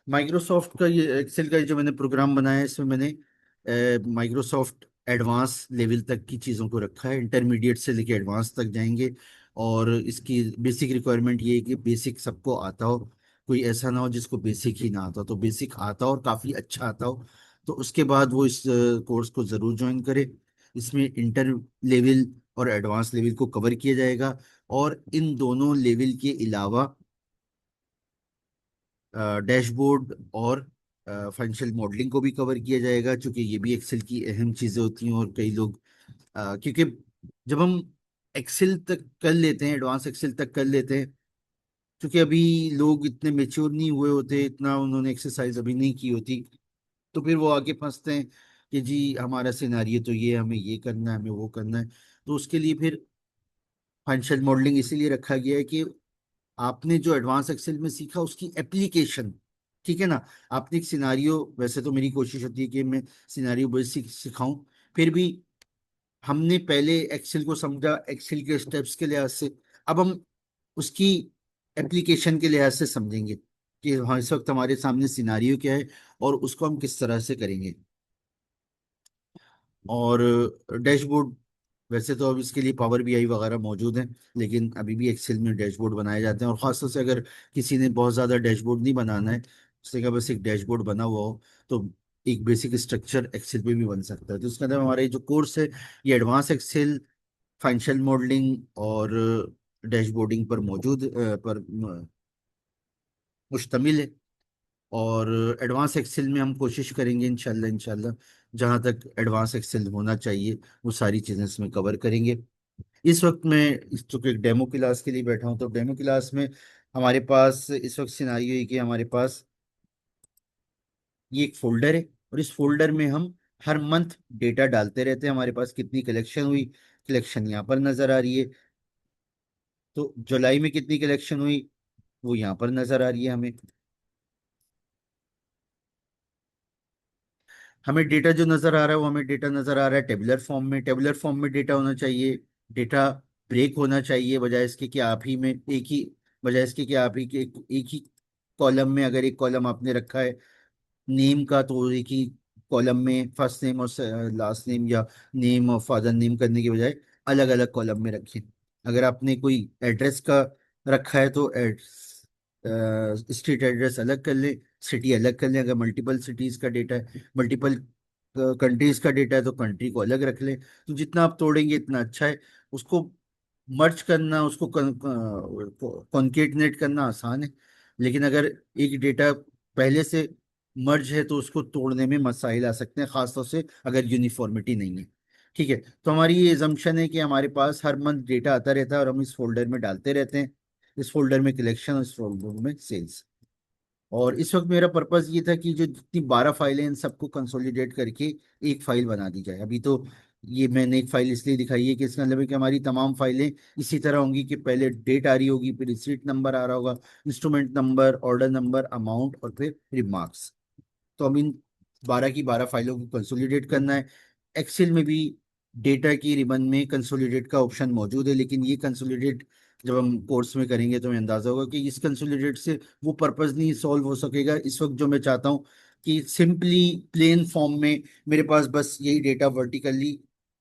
Microsoft का ये Excel का जो मैंने प्रोग्राम बनाया है, इसमें मैंने माइक्रोसॉफ्ट एडवांस लेवल तक की चीज़ों को रखा है। इंटरमीडिएट से लेके एडवांस तक जाएंगे। और इसकी बेसिक रिक्वायरमेंट ये है कि बेसिक सबको आता हो। कोई ऐसा ना हो जिसको बेसिक ही ना आता हो, तो बेसिक आता हो और काफ़ी अच्छा आता हो, तो उसके बाद वो इस कोर्स को ज़रूर ज्वाइन करे। इसमें इंटर लेवल और एडवांस लेवल को कवर किया जाएगा। और इन दोनों लेवल के अलावा डैशबोर्ड और फाइनेंशियल मॉडलिंग को भी कवर किया जाएगा, क्योंकि ये भी एक्सेल की अहम चीजें होती हैं। और कई लोग क्योंकि जब हम एक्सेल तक कर लेते हैं, एडवांस एक्सेल तक कर लेते हैं, क्योंकि अभी लोग इतने मेच्योर नहीं हुए होते, इतना उन्होंने एक्सरसाइज अभी नहीं की होती, तो फिर वो आगे फंसते हैं कि जी हमारा सिनारियो तो ये, हमें ये करना है, हमें वो करना है। तो उसके लिए फिर फाइनेंशियल मॉडलिंग इसीलिए रखा गया है कि आपने जो एडवांस एक्सेल में सीखा उसकी एप्लीकेशन, ठीक है ना। आपने एक सिनारियो, वैसे तो मेरी कोशिश होती है कि मैं सिनारियो बेसिक सिखाऊं, फिर भी हमने पहले एक्सेल को समझा एक्सेल के स्टेप्स के लिहाज से, अब हम उसकी एप्लीकेशन के लिहाज से समझेंगे कि हाँ इस वक्त हमारे सामने सिनारियो क्या है और उसको हम किस तरह से करेंगे। और डैशबोर्ड, वैसे तो अब इसके लिए पावर बीआई वगैरह मौजूद हैं, लेकिन अभी भी एक्सेल में डैशबोर्ड बनाए जाते हैं। और खासतौर से अगर किसी ने बहुत ज़्यादा डैशबोर्ड नहीं बनाना है, उसने कहा बस एक डैशबोर्ड बना हुआ हो, तो एक बेसिक स्ट्रक्चर एक्सेल पे भी बन सकता है। तो इसके अंदर हमारे जो कोर्स है, ये एडवांस एक्सेल, फाइनेंशियल मॉडलिंग और डैशबोर्डिंग पर मौजूद पर मुश्तमिल है। और एडवांस एक्सेल में हम कोशिश करेंगे इंशाल्लाह इंशाल्लाह, जहाँ तक एडवांस एक्सेल होना चाहिए वो सारी चीज़ें इसमें कवर करेंगे। इस वक्त मैं चूंकि एक डेमो क्लास के लिए बैठा हूँ, तो डेमो क्लास में हमारे पास इस वक्त सिनारियो है कि हमारे पास ये एक फोल्डर है, और इस फोल्डर में हम हर मंथ डेटा डालते रहते हैं। हमारे पास कितनी कलेक्शन हुई, कलेक्शन यहाँ पर नजर आ रही है। तो जुलाई में कितनी कलेक्शन हुई वो यहाँ पर नजर आ रही है हमें। हमें डेटा जो नजर आ रहा है वो हमें डेटा नजर आ रहा है टेबुलर फॉर्म में। टेबुलर फॉर्म में डेटा होना चाहिए, डेटा ब्रेक होना चाहिए, बजाय इसके कि आप ही में एक ही, बजाय इसके कि आप ही के एक ही कॉलम में, अगर एक कॉलम आपने रखा है नेम का, तो एक ही कॉलम में फर्स्ट नेम और लास्ट नेम, या नेम और फादर नेम करने के बजाय अलग अलग कॉलम में रखें। अगर आपने कोई एड्रेस का रखा है तो स्ट्रीट एड्रेस अलग कर लें, सिटी अलग कर लें। अगर मल्टीपल सिटीज का डेटा है, मल्टीपल कंट्रीज का डेटा है, तो कंट्री को अलग रख लें। तो जितना आप तोड़ेंगे इतना अच्छा है। उसको मर्ज करना, उसको कॉन्केटनेट करना आसान है, लेकिन अगर एक डेटा पहले से मर्ज है तो उसको तोड़ने में मसाइल आ सकते हैं, खासतौर से अगर यूनिफॉर्मिटी नहीं है। ठीक है, तो हमारी ये एजम्पशन है कि हमारे पास हर मंथ डेटा आता रहता है और हम इस फोल्डर में डालते रहते हैं। इस फोल्डर में कलेक्शन और इस फोल्डर में सेल्स। और इस वक्त मेरा पर्पस ये था कि जो जितनी 12 फाइलें हैं, इन सबको कंसोलिडेट करके एक फाइल बना दी जाए। अभी तो ये मैंने एक फाइल इसलिए दिखाई है कि इसका मतलब है कि हमारी तमाम फाइलें इसी तरह होंगी कि पहले डेट आ रही होगी, फिर रिसीट नंबर आ रहा होगा, instrument number, order number, amount और फिर रिमार्क्स। तो हम इन 12 की 12 फाइलों को कंसोलिडेट करना है। एक्सेल में भी डेटा की रिबन में कंसोलिडेट का ऑप्शन मौजूद है, लेकिन ये कंसोलिडेट जब हम कोर्स में करेंगे तो हमें अंदाजा होगा कि इस कंसोलिडेट से वो पर्पज नहीं सॉल्व हो सकेगा। इस वक्त जो मैं चाहता हूँ कि सिंपली प्लेन फॉर्म में मेरे पास बस यही डेटा वर्टिकली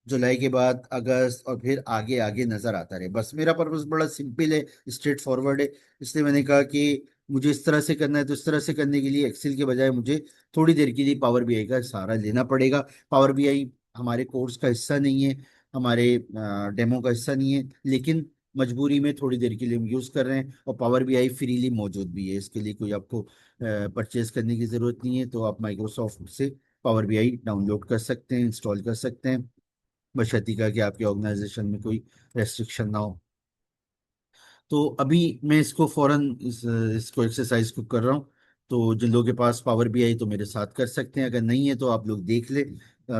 जुलाई के बाद अगस्त और फिर आगे आगे नजर आता रहे, बस मेरा पर्पस बड़ा सिंपल है, स्ट्रेट फॉरवर्ड है। इसलिए मैंने कहा कि मुझे इस तरह से करना है, तो इस तरह से करने के लिए एक्सेल के बजाय मुझे थोड़ी देर के लिए पावर बीआई का सहारा लेना पड़ेगा। पावर बीआई हमारे कोर्स का हिस्सा नहीं है, हमारे डेमो का हिस्सा नहीं है, लेकिन मजबूरी में थोड़ी देर के लिए हम यूज़ कर रहे हैं। और पावर बीआई फ्रीली मौजूद भी है, इसके लिए कोई आपको परचेज करने की ज़रूरत नहीं है। तो आप माइक्रोसॉफ्ट से पावर बीआई डाउनलोड कर सकते हैं, इंस्टॉल कर सकते हैं, बशर्ते का कि आपके ऑर्गेनाइजेशन में कोई रेस्ट्रिक्शन ना हो। तो अभी मैं इसको फौरन इसको एक्सरसाइज को कर रहा हूँ। तो जिन लोगों के पास पावर बीआई तो मेरे साथ कर सकते हैं, अगर नहीं है तो आप लोग देख ले।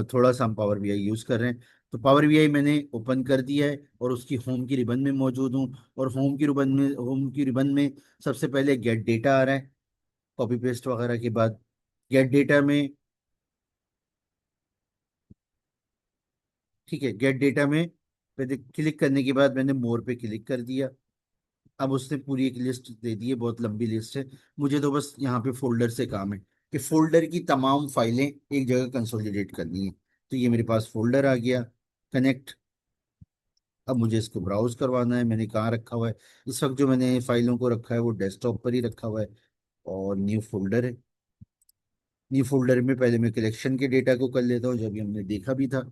थोड़ा सा हम पावर बीआई यूज़ कर रहे हैं। तो पावर बीआई मैंने ओपन कर दिया है और उसकी होम की रिबन में मौजूद हूँ। और होम की रिबन में सबसे पहले गेट डेटा आ रहा है, कॉपी पेस्ट वगैरह के बाद गेट डेटा में, ठीक है, गेट डेटा में क्लिक करने के बाद मैंने मोर पे क्लिक कर दिया। अब उसने पूरी एक लिस्ट दे दी है, बहुत लंबी लिस्ट है। मुझे तो बस यहाँ पे फोल्डर से काम है कि फोल्डर की तमाम फाइलें एक जगह कंसोलिडेट करनी है। तो ये मेरे पास फोल्डर आ गया, कनेक्ट। अब मुझे इसको ब्राउज करवाना है, मैंने कहाँ रखा हुआ है। इस वक्त जो मैंने फाइलों को रखा है वो डेस्कटॉप पर ही रखा हुआ है, और न्यू फोल्डर है। न्यू फोल्डर में पहले मैं कलेक्शन के डेटा को कर लेता हूँ, जो अभी हमने देखा भी था।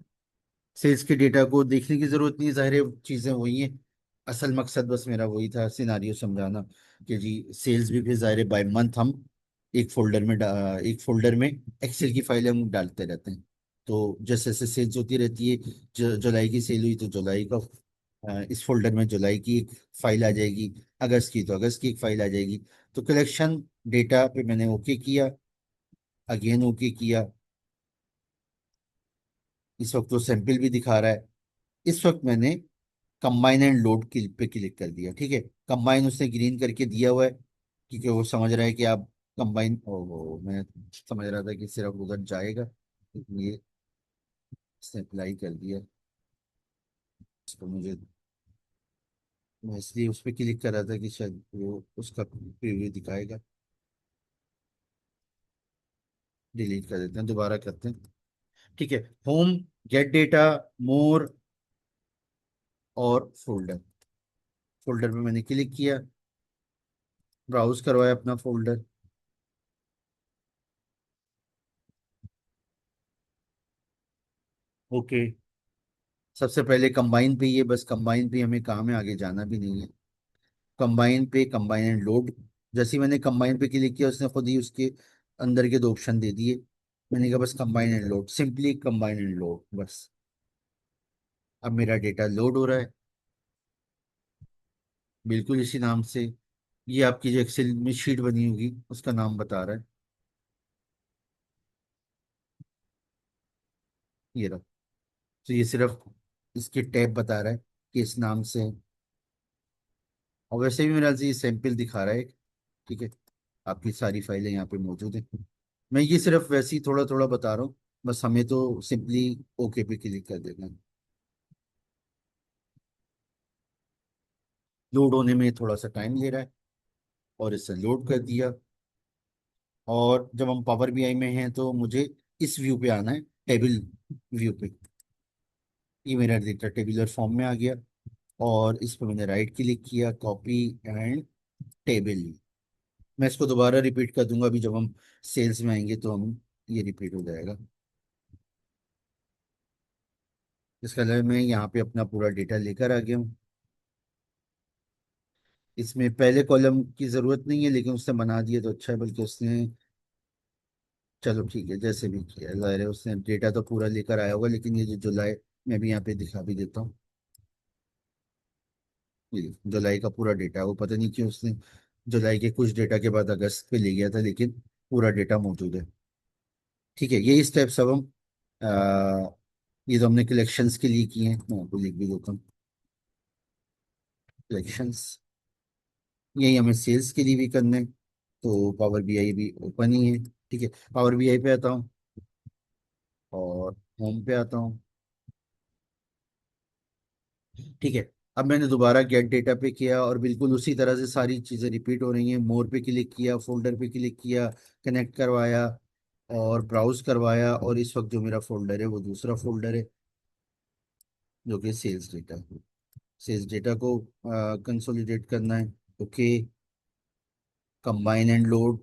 सेल्स के डेटा को देखने की जरूरत नहीं, ज़ाहिर है चीज़ें वही हैं। असल मकसद बस मेरा वही था, सिनारियो समझाना कि जी सेल्स भी फिर ज़ाहिर है बाय मंथ हम एक फोल्डर में एक्सेल की फाइलें हम डालते रहते हैं। तो जैसे जैसे सेल्स होती रहती है, जुलाई की सेल हुई तो जुलाई का इस फोल्डर में जुलाई की एक फाइल आ जाएगी, अगस्त की तो अगस्त की एक फाइल आ जाएगी। तो कलेक्शन डेटा पे मैंने ओके किया, अगेन ओके किया। इस वक्त तो सैंपल भी दिखा रहा है। इस वक्त मैंने कंबाइन एंड लोड पे क्लिक कर दिया। ठीक है, कंबाइन उसने ग्रीन करके दिया हुआ है, क्योंकि वो समझ रहा है कि आप कंबाइन, ओ मैं समझ रहा था कि सिर्फ उधर जाएगा, लेकिन ये इसने अप्लाई कर दिया। इसको मुझे, मैं इसलिए उस पर क्लिक कर रहा था कि शायद वो उसका प्रीव्यू दिखाएगा। डिलीट कर देते हैं, दोबारा करते हैं। ठीक है, होम, गेट डेटा, मोर, और फोल्डर। फोल्डर पे मैंने क्लिक किया, ब्राउज करवाया अपना फोल्डर। ओके, सबसे पहले कंबाइन पे, ये बस कंबाइन पे हमें काम है, आगे जाना भी नहीं है। कंबाइन पे, कंबाइन एंड लोड। जैसे ही मैंने कंबाइन पे क्लिक किया, उसने खुद ही उसके अंदर के दो ऑप्शन दे दिए। मैंने कहा बस combine and load, simply combine and load bus. अब मेरा डेटा लोड हो रहा है, बिल्कुल इसी नाम से। ये आपकी जो एक्सेल में शीट बनी होगी उसका नाम बता रहा है, ये रहा। तो ये सिर्फ इसके टैब बता रहा है कि इस नाम से है। और वैसे भी मेरा ये सैंपल दिखा रहा है। ठीक है, आपकी सारी फाइलें यहाँ पे मौजूद हैं। मैं ये सिर्फ वैसे ही थोड़ा थोड़ा बता रहा हूँ, बस हमें तो सिंपली ओके पे क्लिक कर देना है। लोड होने में थोड़ा सा टाइम ले रहा है, और इसे लोड कर दिया। और जब हम पावर बीआई में हैं तो मुझे इस व्यू पे आना है, टेबल व्यू पे। ये मेरा डेटा टेबुलर फॉर्म में आ गया, और इस पर मैंने राइट क्लिक किया, कॉपी एंड टेबल। मैं इसको दोबारा रिपीट कर दूंगा, अभी जब हम सेल्स में आएंगे तो हम, ये रिपीट हो जाएगा। इसका मतलब मैं यहाँ पे अपना पूरा डेटा लेकर आ गया हूँ। इसमें पहले कॉलम की जरूरत नहीं है, लेकिन उसने बना दिया तो अच्छा है, बल्कि उसने, चलो ठीक है, जैसे भी किया, जाहिर है उसने डेटा तो पूरा लेकर आया होगा। लेकिन ये जो जुलाई, मैं भी यहाँ पे दिखा भी देता हूँ। ये जुलाई का पूरा डेटा, वो पता नहीं क्यों उसने जुलाई के कुछ डेटा के बाद अगस्त पे ले गया था, लेकिन पूरा डेटा मौजूद है। ठीक है, यही स्टेप्स अब हम, आ, ये तो हमने कलेक्शंस के लिए किए हैं, मैं आपको लिख भी देता हूँ। कलेक्शंस, यही हमें सेल्स के लिए भी करना है। तो पावर बीआई भी ओपन ही है। ठीक है, पावर बीआई पे आता हूँ, और होम पे आता हूँ। ठीक है, अब मैंने दोबारा गेट डेटा पे किया, और बिल्कुल उसी तरह से सारी चीज़ें रिपीट हो रही हैं। मोर पे क्लिक किया, फोल्डर पे क्लिक किया, कनेक्ट करवाया, और ब्राउज करवाया। और इस वक्त जो मेरा फोल्डर है वो दूसरा फोल्डर है, जो कि सेल्स डेटा है। सेल्स डेटा को कंसोलिडेट करना है। Okay, combine and load.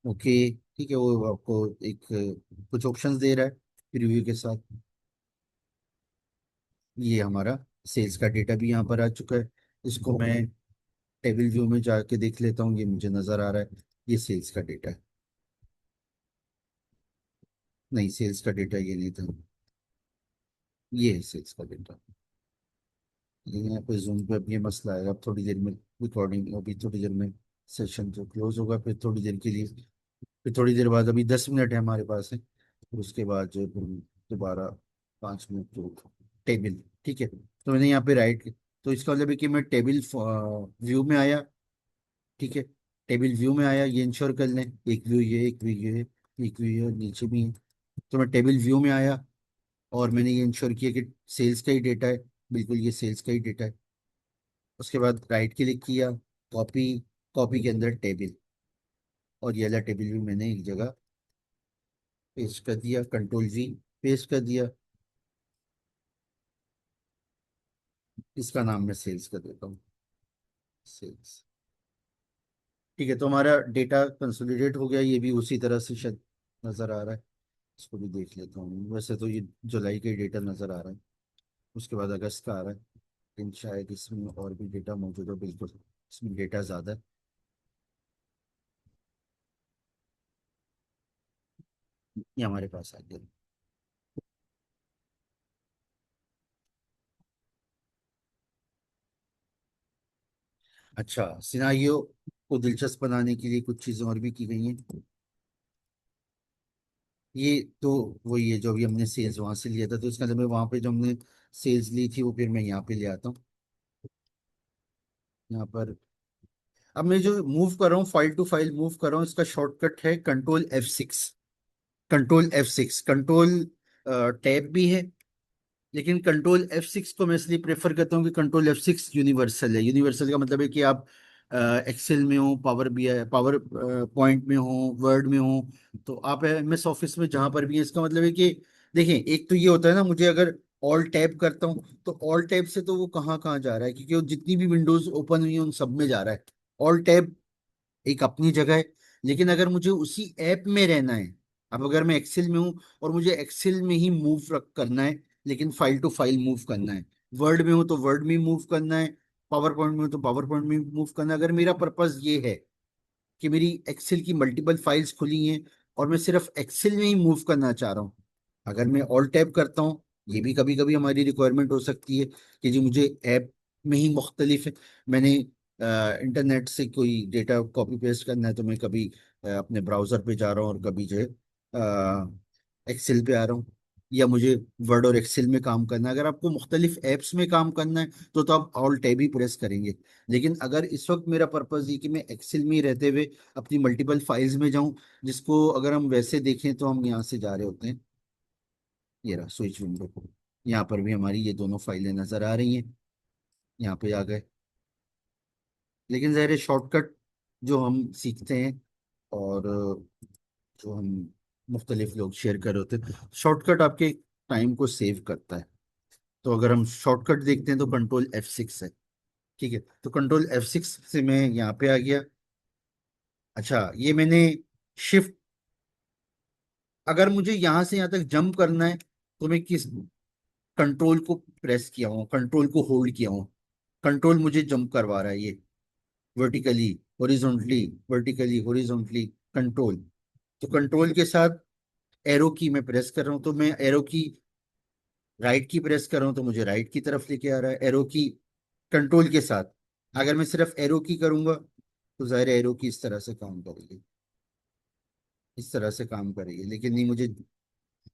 Okay, ठीक है, वो आपको एक कुछ ऑप्शंस दे रहा है प्रीव्यू के साथ। ये हमारा सेल्स का डेटा भी यहाँ पर आ चुका है। इसको मैं टेबल व्यू में जाके देख लेता हूँ, ये मुझे नजर आ रहा है। ये सेल्स का डेटा है। नहीं, सेल्स का डेटा ये नहीं था, ये है सेल्स का डेटा। लेकिन यहाँ पे जूम पे अब ये मसला आएगा, अब थोड़ी देर में रिकॉर्डिंग, अभी थोड़ी देर में सेशन जो क्लोज होगा, फिर थोड़ी देर के लिए, फिर थोड़ी देर बाद, अभी 10 मिनट है हमारे पास है, फिर उसके बाद जो है फिर दोबारा 5 मिनट तो टेबल। ठीक है, तो मैंने यहाँ पे राइट, तो इसका मतलब है कि मैं टेबल व्यू में आया। ठीक है, टेबल व्यू में आया, ये इंश्योर कर लें, एक व्यू ये, एक व्यू ये, एक व्यू ये, और नीचे भी है। तो मैं टेबल व्यू में आया, और मैंने ये इंश्योर किया कि सेल्स का ही डेटा है। बिल्कुल ये सेल्स का ही डेटा है। उसके बाद राइट क्लिक किया, कॉपी, कॉपी के अंदर टेबल, और ये वाला टेबल भी मैंने एक जगह पेस्ट कर दिया, कंट्रोल V, पेस्ट कर दिया। इसका नाम मैं सेल्स कर देता हूँ, सेल्स। ठीक है, तो हमारा डेटा कंसोलिडेट हो गया, ये भी उसी तरह से शायद नज़र आ रहा है। इसको भी देख लेता हूँ, वैसे तो ये जुलाई का डेटा नज़र आ रहा है, उसके बाद अगस्त का आ रहा है, लेकिन शायद इसमें और भी डेटा मौजूद हो, बिल्कुल इसमें डेटा ज़्यादा है। ये हमारे पास आ गया। अच्छा, सिनारियो को दिलचस्प बनाने के लिए कुछ चीज़ें और भी की गई हैं। ये तो वही है जो अभी हमने सेल्स वहां से लिया था, तो इसका मतलब वहां पे जो हमने सेल्स ली थी वो फिर मैं यहाँ पे ले आता हूँ, यहाँ पर। अब मैं जो मूव कर रहा हूँ, फाइल टू फाइल मूव कर रहा हूँ, इसका शॉर्टकट है control F6। Control F6, control tab भी है, लेकिन कंट्रोल F6 को मैं इसलिए प्रेफर करता हूँ कि कंट्रोल F6 यूनिवर्सल है। यूनिवर्सल का मतलब है कि आप एक्सेल में हो, पावर BI, पावर पॉइंट में हो, वर्ड में हो, तो आप MS ऑफिस में जहां पर भी है, इसका मतलब है कि देखें, एक तो ये होता है ना, मुझे अगर ऑल टैब करता हूँ तो ऑल टैब से तो वो कहाँ कहाँ जा रहा है, क्योंकि वो जितनी भी विंडोज ओपन हुई है उन सब में जा रहा है। ऑल टैब एक अपनी जगह है, लेकिन अगर मुझे उसी ऐप में रहना है, अब अगर मैं एक्सेल में हूँ और मुझे एक्सेल में ही मूव करना है, लेकिन फाइल टू फाइल मूव करना है, वर्ड में हूँ तो वर्ड में मूव करना है, पावर पॉइंट में हूँ तो पावर पॉइंट में मूव करना है, अगर मेरा पर्पज ये है कि मेरी एक्सेल की मल्टीपल फाइल्स खुली हैं और मैं सिर्फ एक्सेल में ही मूव करना चाह रहा हूँ, अगर मैं ऑल टैब करता हूँ, ये भी कभी कभी हमारी रिक्वायरमेंट हो सकती है कि जी मुझे ऐप में ही मुख्तलिफ है, मैंने इंटरनेट से कोई डेटा कॉपी पेस्ट करना है, तो मैं कभी अपने ब्राउजर पे जा रहा हूँ और कभी जो है एक्सेल पे आ रहा हूँ, या मुझे वर्ड और एक्सेल में काम करना है। अगर आपको मुख्तलिफ ऐप्स में काम करना है तो आप ऑल टैब ही प्रेस करेंगे। लेकिन अगर इस वक्त मेरा पर्पज ये कि मैं एक्सेल में ही रहते हुए अपनी मल्टीपल फाइल्स में जाऊं, जिसको अगर हम वैसे देखें तो हम यहाँ से जा रहे होते हैं, ये रहा स्विच विंडो, यहाँ पर भी हमारी ये दोनों फाइलें नजर आ रही हैं, यहाँ पे आ गए। लेकिन ज़ाहिर है शॉर्टकट जो हम सीखते हैं, और जो हम मुख्तलिफ लोग शेयर कर रहे होते हैं, शॉर्टकट आपके टाइम को सेव करता है। तो अगर हम शॉर्टकट देखते हैं तो कंट्रोल F6 है। ठीक है, तो कंट्रोल F6 से मैं यहाँ पे आ गया। अच्छा, ये मैंने शिफ्ट, अगर मुझे यहाँ से यहाँ तक जंप करना है तो मैं किस कंट्रोल को प्रेस किया हूँ, कंट्रोल को होल्ड किया हूँ, कंट्रोल मुझे जंप करवा रहा है ये, vertically, horizontally, vertically, horizontally, control. तो कंट्रोल के साथ एरो की मैं प्रेस कर रहा हूँ, तो मैं एरो की राइट की प्रेस कर रहा हूँ तो मुझे राइट की तरफ लेके आ रहा है, एरो की कंट्रोल के साथ। अगर मैं सिर्फ एरो की करूंगा तो जाहिर है एरो की इस तरह से काम करेगी, इस तरह से काम करेगी, लेकिन नहीं, मुझे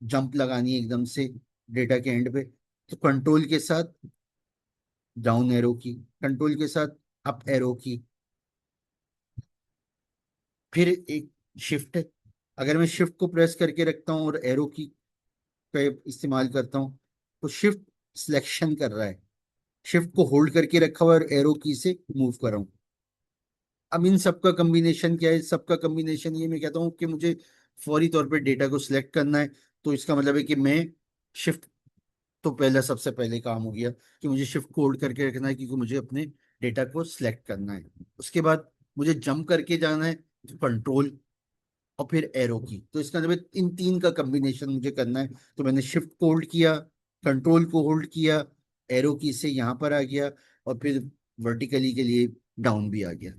जंप लगानी है एकदम से डेटा के एंड पे, तो कंट्रोल के साथ डाउन एरो की, कंट्रोल के साथ अप एरो की, फिर एक शिफ्ट है। अगर मैं शिफ्ट को प्रेस करके रखता हूँ और एरो की पे इस्तेमाल करता हूँ तो शिफ्ट सिलेक्शन कर रहा है, शिफ्ट को होल्ड करके रखा हुआ है और एरो की से मूव कर रहा हूँ। अब इन सबका कम्बिनेशन क्या है, सबका कम्बिनेशन ये मैं कहता हूँ कि मुझे फौरी तौर पे डेटा को सिलेक्ट करना है, तो इसका मतलब है कि मैं शिफ्ट, तो पहला सबसे पहले काम हो गया कि मुझे शिफ्ट को होल्ड करके रखना है, क्योंकि मुझे अपने डेटा को सिलेक्ट करना है। उसके बाद मुझे जंप करके जाना है, तो कंट्रोल और फिर एरो की, तो इसका मतलब है इन तीन का कम्बिनेशन मुझे करना है। तो मैंने शिफ्ट को होल्ड किया, कंट्रोल को होल्ड किया, एरो की से यहाँ पर आ गया, और फिर वर्टिकली के लिए डाउन भी आ गया।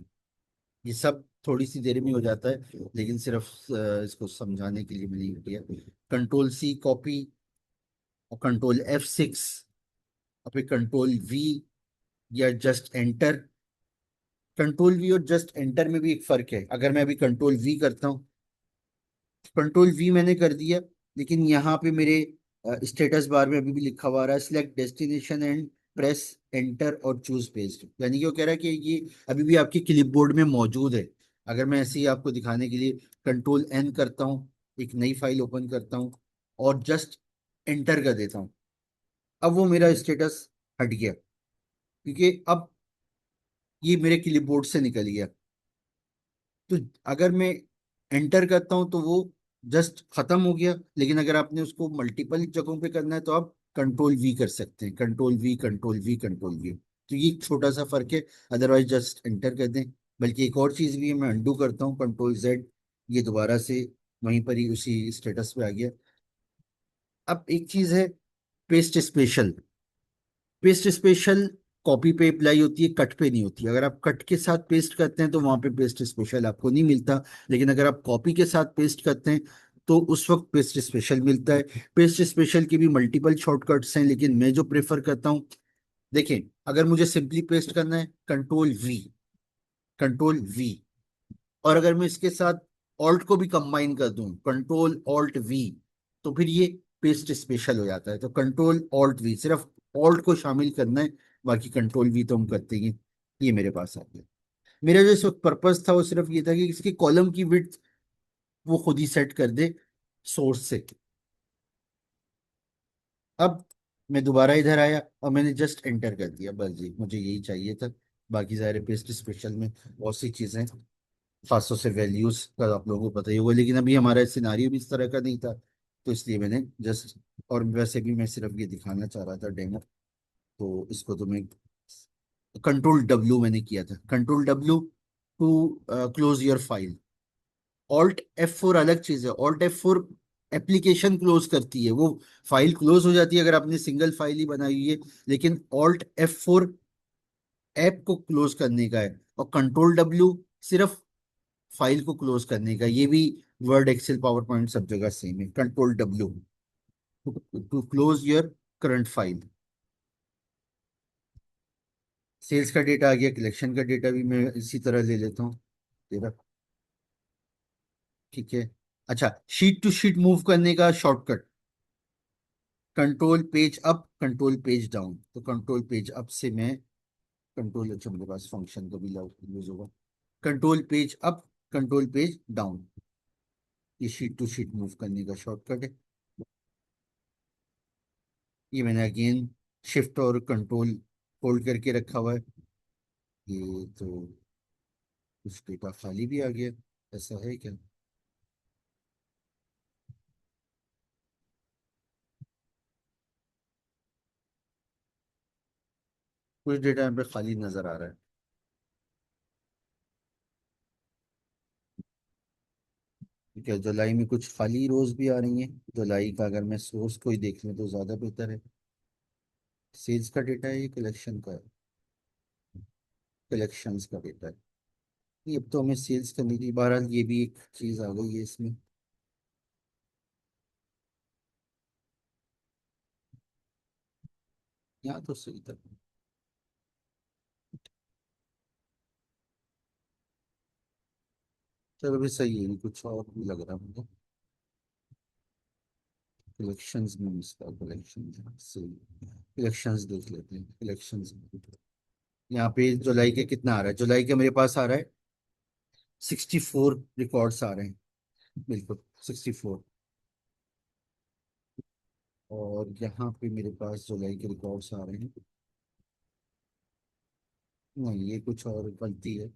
ये सब थोड़ी सी देर में हो जाता है, लेकिन सिर्फ इसको समझाने के लिए मैंने ये किया। कंट्रोल C कॉपी, और कंट्रोल F6, और फिर कंट्रोल V, या जस्ट एंटर। कंट्रोल V और जस्ट एंटर में भी एक फर्क है। अगर मैं अभी कंट्रोल V करता हूँ, कंट्रोल V मैंने कर दिया, लेकिन यहाँ पे मेरे स्टेटस बार में अभी भी लिखा हुआ आ रहा है select destination and press enter और चूज पेस्ट, यानी कि वो कह रहा है कि ये अभी भी आपके क्लिपबोर्ड में मौजूद है। अगर मैं ऐसे ही आपको दिखाने के लिए कंट्रोल N करता हूँ, एक नई फाइल ओपन करता हूँ और जस्ट एंटर कर देता हूँ, अब वो मेरा स्टेटस हट गया, क्योंकि अब ये मेरे क्लिपबोर्ड से निकल गया। तो अगर मैं एंटर करता हूं तो वो जस्ट खत्म हो गया। लेकिन अगर आपने उसको मल्टीपल जगहों पे करना है तो आप कंट्रोल वी कर सकते हैं, control we, control we, control we. तो ये एक छोटा सा फर्क है। अदरवाइज जस्ट एंटर कर दें। बल्कि एक और चीज भी है, मैं अंडू करता हूँ कंट्रोल जेड, ये दोबारा से वहीं पर ही उसी स्टेटस पे आ गया। अब एक चीज है, paste special. Paste special copy पे अप्लाई होती है, कट पे नहीं होती। अगर आप कट के साथ पेस्ट करते हैं तो वहां पे पेस्ट स्पेशल आपको नहीं मिलता। लेकिन अगर आप कॉपी के साथ पेस्ट करते हैं तो उस वक्त पेस्ट स्पेशल मिलता है। पेस्ट स्पेशल के भी मल्टीपल शॉर्टकट्स हैं, लेकिन मैं जो प्रेफर करता हूँ, देखें, अगर मुझे सिंपली पेस्ट करना है, कंट्रोल वी, कंट्रोल वी। और अगर मैं इसके साथ ऑल्ट को भी कंबाइन कर दूं, कंट्रोल ऑल्ट वी, तो फिर ये पेस्ट स्पेशल हो जाता है। तो कंट्रोल ऑल्ट वी, सिर्फ ऑल्ट को शामिल करना है, बाकी कंट्रोल वी तो हम करते ही हैं। ये मेरे पास आ गया। मेरा जो इस वक्त पर्पज था वो सिर्फ ये था कि इसकी कॉलम की विड्थ वो खुद ही सेट कर दे सोर्स से। अब मैं दोबारा इधर आया और मैंने जस्ट एंटर कर दिया, बस जी मुझे यही चाहिए था। बाकी सारे पेस्ट स्पेशल में बहुत सी चीजें, खासतौर से वैल्यूज का आप लोगों को पता ही होगा, लेकिन अभी हमारा सिनारियो भी इस तरह का नहीं था, तो इसलिए मैंने जस्ट, और वैसे भी मैं सिर्फ ये दिखाना चाह रहा था डेमो, तो इसको तो मैं कंट्रोल डब्ल्यू मैंने किया था, control W to close your file. Alt F4 अलग चीज है। ऑल्ट F4 एप्लीकेशन क्लोज करती है, वो फाइल क्लोज हो जाती है अगर आपने सिंगल फाइल ही बनाई हुई है। लेकिन ऑल्ट F4 ऐप को क्लोज करने का है, और कंट्रोल डब्ल्यू सिर्फ फाइल को क्लोज करने का। ये भी वर्ड, एक्सेल, पावर पॉइंट सब जगह सेम है, control W to close your current file. Sales का डेटा आ गया, कलेक्शन का डेटा भी मैं इसी तरह ले लेता हूँ तेरा। ठीक है। अच्छा, शीट टू शीट मूव करने का shortcut, control page up, control page down. तो कंट्रोल पेज अप से मैं कंट्रोल, अच्छा मेरे पास फंक्शन का भी यूज होगा, control page up, control page down. ये शीट टू शीट मूव करने का शॉर्टकट है। ये मैंने अगेन शिफ्ट और कंट्रोल होल्ड करके रखा हुआ है। ये तो कुछ डेटा खाली भी आ गया, ऐसा है क्या? कुछ डेटा यहाँ पे खाली नजर आ रहा है। ठीक है, जुलाई में कुछ खाली रोज भी आ रही हैं। जुलाई का अगर मैं सोर्स को ही देख लूँ तो ज्यादा बेहतर है। सेल्स का डेटा है, ये कलेक्शन का है, कलेक्शंस का डेटा है। ये अब तो हमें सेल्स करनी थी, बहरहाल ये भी एक चीज आ गई है इसमें। यहाँ तो सही था। चलो भी सही है, कुछ और भी लग रहा है मुझे। कलेक्शंस में इसका कलेक्शन से, कलेक्शंस देख लेते हैं, कलेक्शंस। यहाँ पे जुलाई के कितना आ रहा है? जुलाई के मेरे पास आ रहा है 64 रिकॉर्ड्स आ रहे हैं, बिल्कुल 64। और यहाँ पे मेरे पास जुलाई के रिकॉर्ड्स आ रहे हैं, नहीं ये कुछ और गलती है।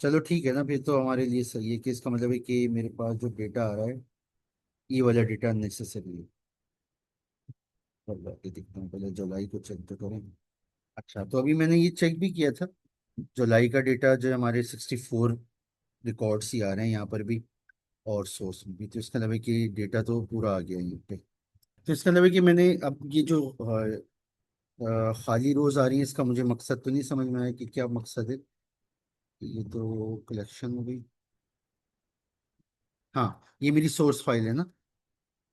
चलो ठीक है ना, फिर तो हमारे लिए सही है कि इसका मतलब है कि मेरे पास जो डेटा आ रहा है, ये वाला डेटा नेसेसरी है। और बाकी दिखता हूँ, पहले जुलाई को चेक तो करें। अच्छा, तो अभी मैंने ये चेक भी किया था, जुलाई का डेटा जो है हमारे 64 रिकॉर्ड्स ही आ रहे हैं यहाँ पर भी, और सोर्स में भी। तो इसका मतलब है कि डेटा तो पूरा आ गया यहाँ पे। तो इसका मतलब है कि मैंने अब ये जो खाली रोज आ रही है, इसका मुझे मकसद तो नहीं समझ में आया कि क्या मकसद है। ये तो कलेक्शन हो गई। हाँ, ये मेरी सोर्स फाइल है ना,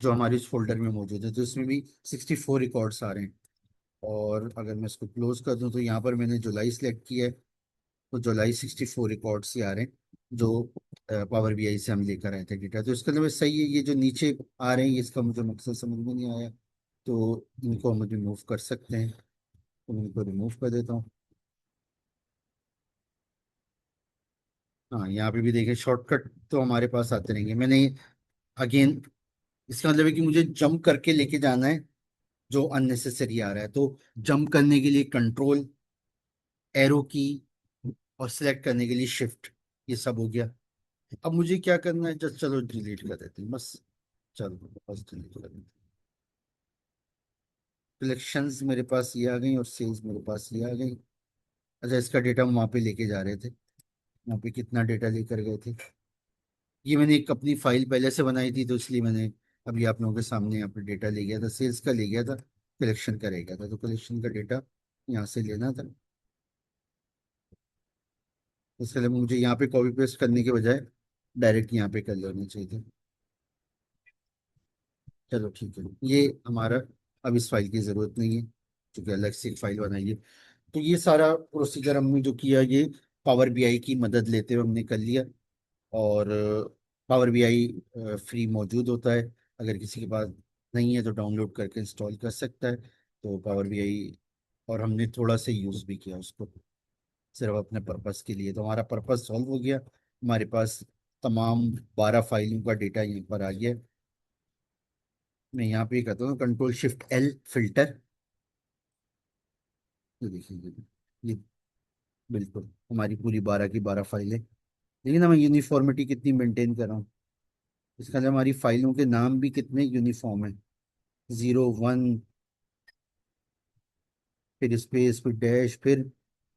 जो हमारे इस फोल्डर में मौजूद है, तो इसमें भी 64 रिकॉर्ड्स आ रहे हैं। और अगर मैं इसको क्लोज कर दूं तो यहाँ पर मैंने जुलाई सेलेक्ट किया है, तो जुलाई 64 रिकॉर्ड्स ही आ रहे हैं, जो पावर बीआई से हम लेकर आए थे डेटा। तो इसका मतलब सही है, ये जो नीचे आ रहे हैं इसका मुझे मकसद समझ में नहीं आया, तो इनको हम रिमूव कर सकते हैं। तो मैं इनको रिमूव कर देता हूँ। हाँ, यहाँ पे भी देखें शॉर्टकट तो हमारे पास आते रहेंगे। मैंने अगेन, इसका मतलब है कि मुझे जंप करके लेके जाना है जो अननेसेसरी आ रहा है। तो जंप करने के लिए कंट्रोल, एरो की, और सिलेक्ट करने के लिए शिफ्ट, ये सब हो गया। अब मुझे क्या करना है, जस्ट चलो डिलीट कर देते हैं बस। चलो बस डिलीट कर देते हैं। कलेक्शंस मेरे पास ये आ गई और सेल्स मेरे पास ये आ गई। अच्छा, इसका डेटा हम वहाँ पे लेके जा रहे थे, वहाँ पे कितना डेटा लेकर गए थे। ये मैंने एक अपनी फाइल पहले से बनाई थी, तो इसलिए मैंने अभी आप लोगों के सामने यहाँ पे डेटा ले गया था, सेल्स का ले गया था, कलेक्शन का रह गया था। तो कलेक्शन का डेटा यहाँ से लेना था, इसके लिए मुझे यहाँ पे कॉपी पेस्ट करने के बजाय डायरेक्ट यहाँ पे कर लेना चाहिए था। चलो ठीक है, ये हमारा अब इस फाइल की ज़रूरत नहीं है, क्योंकि अलग से एक फाइल बनाइए। तो ये सारा प्रोसीजर हमने जो किया, ये पावर बीआई की मदद लेते हुए हमने कर लिया। और पावर बीआई फ्री मौजूद होता है, अगर किसी के पास नहीं है तो डाउनलोड करके इंस्टॉल कर सकता है। तो पावर बीआई, और हमने थोड़ा सा यूज़ भी किया उसको सिर्फ अपने पर्पस के लिए, तो हमारा पर्पस सॉल्व हो गया। हमारे पास तमाम 12 फाइलों का डेटा यहाँ पर आ गया। मैं यहाँ पे करता हूँ कंट्रोल शिफ्ट एल, फिल्टर। ये देखिए, ये बिल्कुल हमारी पूरी 12 की 12 फाइलें। लेकिन मैं यूनिफॉर्मिटी कितनी मेंटेन कर रहा हूँ, इसका मतलब हमारी फाइलों के नाम भी कितने यूनिफॉर्म है। 01, फिर स्पेस, फिर डैश, फिर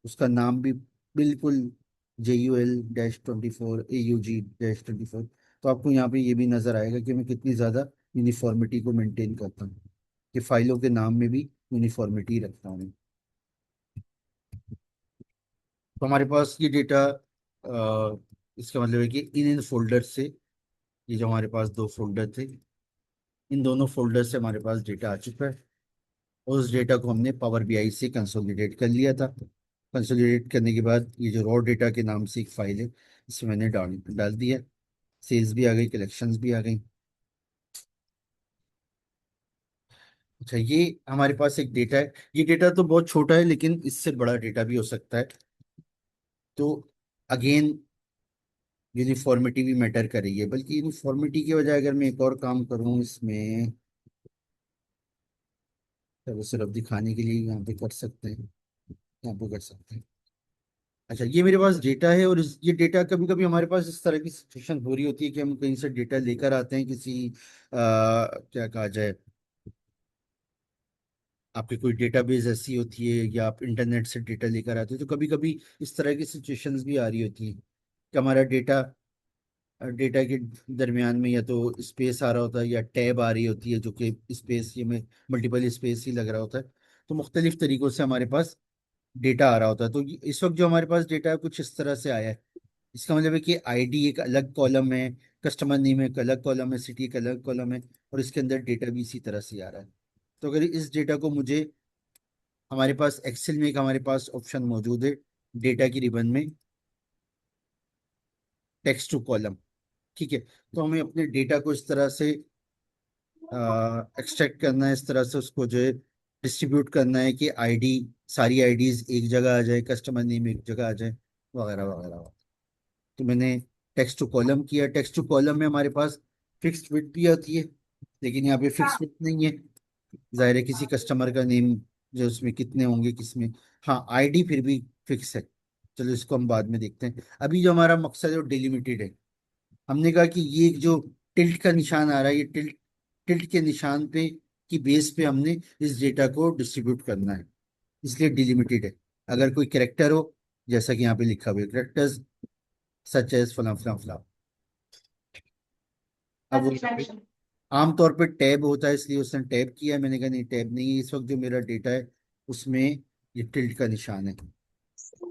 उसका नाम भी बिल्कुल JUL-24, AUG-24। तो आपको यहाँ पे ये भी नजर आएगा कि मैं कितनी ज़्यादा यूनिफॉर्मिटी को मेंटेन करता हूँ, कि फाइलों के नाम में भी यूनिफॉर्मिटी रखता हूँ। तो हमारे पास ये डेटा, इसका मतलब है कि इन फोल्डर से, ये जो हमारे पास दो फोल्डर थे, इन दोनों फोल्डर से हमारे पास डेटा आ चुका है। और उस डेटा को हमने पावर बीआई से कंसोलिडेट कर लिया था। कंसोलिडेट करने के बाद ये जो रॉ डेटा के नाम से एक फाइल है, इसमें मैंने डाल डाल दिया। सेल्स भी आ गई, कलेक्शंस भी आ गई। अच्छा, ये हमारे पास एक डेटा है। ये डेटा तो बहुत छोटा है, लेकिन इससे बड़ा डेटा भी हो सकता है। तो अगेन यूनिफॉर्मिटी भी मैटर कर रही है, बल्कि यूनिफॉर्मिटी की वजह अगर मैं एक और काम करूं इसमें, तो सिर्फ दिखाने के लिए यहाँ पे कर सकते हैं, यहाँ पे कर सकते हैं। अच्छा, ये मेरे पास डेटा है, और ये डेटा कभी कभी हमारे पास इस तरह की सिचुएशन हो रही होती है कि हम कहीं से डेटा लेकर आते हैं किसी क्या कहा जाए, आपकी कोई डेटाबेस ऐसी होती है, या आप इंटरनेट से डेटा लेकर आते हैं, तो कभी कभी इस तरह की सिचुएशंस भी आ रही होती हैं कि हमारा डेटा, डेटा के दरमियान में या तो स्पेस आ रहा होता है, या टैब आ रही होती है, जो कि स्पेस, ये में मल्टीपल स्पेस ही लग रहा होता है। तो मुख्तलिफ तरीकों से हमारे पास डेटा आ रहा होता है। तो इस वक्त जो हमारे पास डेटा है कुछ इस तरह से आया है। इसका मतलब है कि आईडी एक अलग कॉलम है, कस्टमर नेम एक अलग कॉलम है, सिटी एक अलग कॉलम है, और इसके अंदर डेटा भी इसी तरह से आ रहा है। तो अगर इस डेटा को मुझे, हमारे पास एक्सेल में एक हमारे पास ऑप्शन मौजूद है डेटा की रिबन में, टेक्स्ट टू कॉलम। ठीक है, तो हमें अपने डेटा को इस तरह से एक्सट्रैक्ट करना है, इस तरह से उसको जो है डिस्ट्रीब्यूट करना है कि आईडी, सारी आईडीज एक जगह आ जाए, कस्टमर नेम एक जगह आ जाए, वगैरह वगैरह। तो मैंने टेक्स्ट टू कॉलम किया। टेक्स्ट टू कॉलम में हमारे पास फिक्स्ड विड्थ भी आती है, लेकिन यहाँ पे फिक्स्ड विड्थ नहीं है। जाहिर है किसी कस्टमर का नेम जो उसमें कितने होंगे, किसमें, हाँ आईडी फिर भी फिक्स है। चलो इसको हम बाद में देखते हैं। अभी जो हमारा मकसद है वो डिलिमिटेड है। हमने कहा कि ये जो टिल्ट का निशान आ रहा है, ये टिल्ट, टिल्ट के निशान पे की बेस पे हमने इस डेटा को डिस्ट्रीब्यूट करना है, इसलिए डिलिमिटेड है। अगर कोई कैरेक्टर हो, जैसा कि यहाँ पे लिखा हुआ है, कैरेक्टर्स सच एज फलां फलां फलां, अब वो यहाँ पे आमतौर पे टैब होता है, इसलिए उसने टैब किया है। मैंने कहा नहीं, टैब नहीं है, इस वक्त जो मेरा डेटा है उसमें ये टिल्ट का निशान है।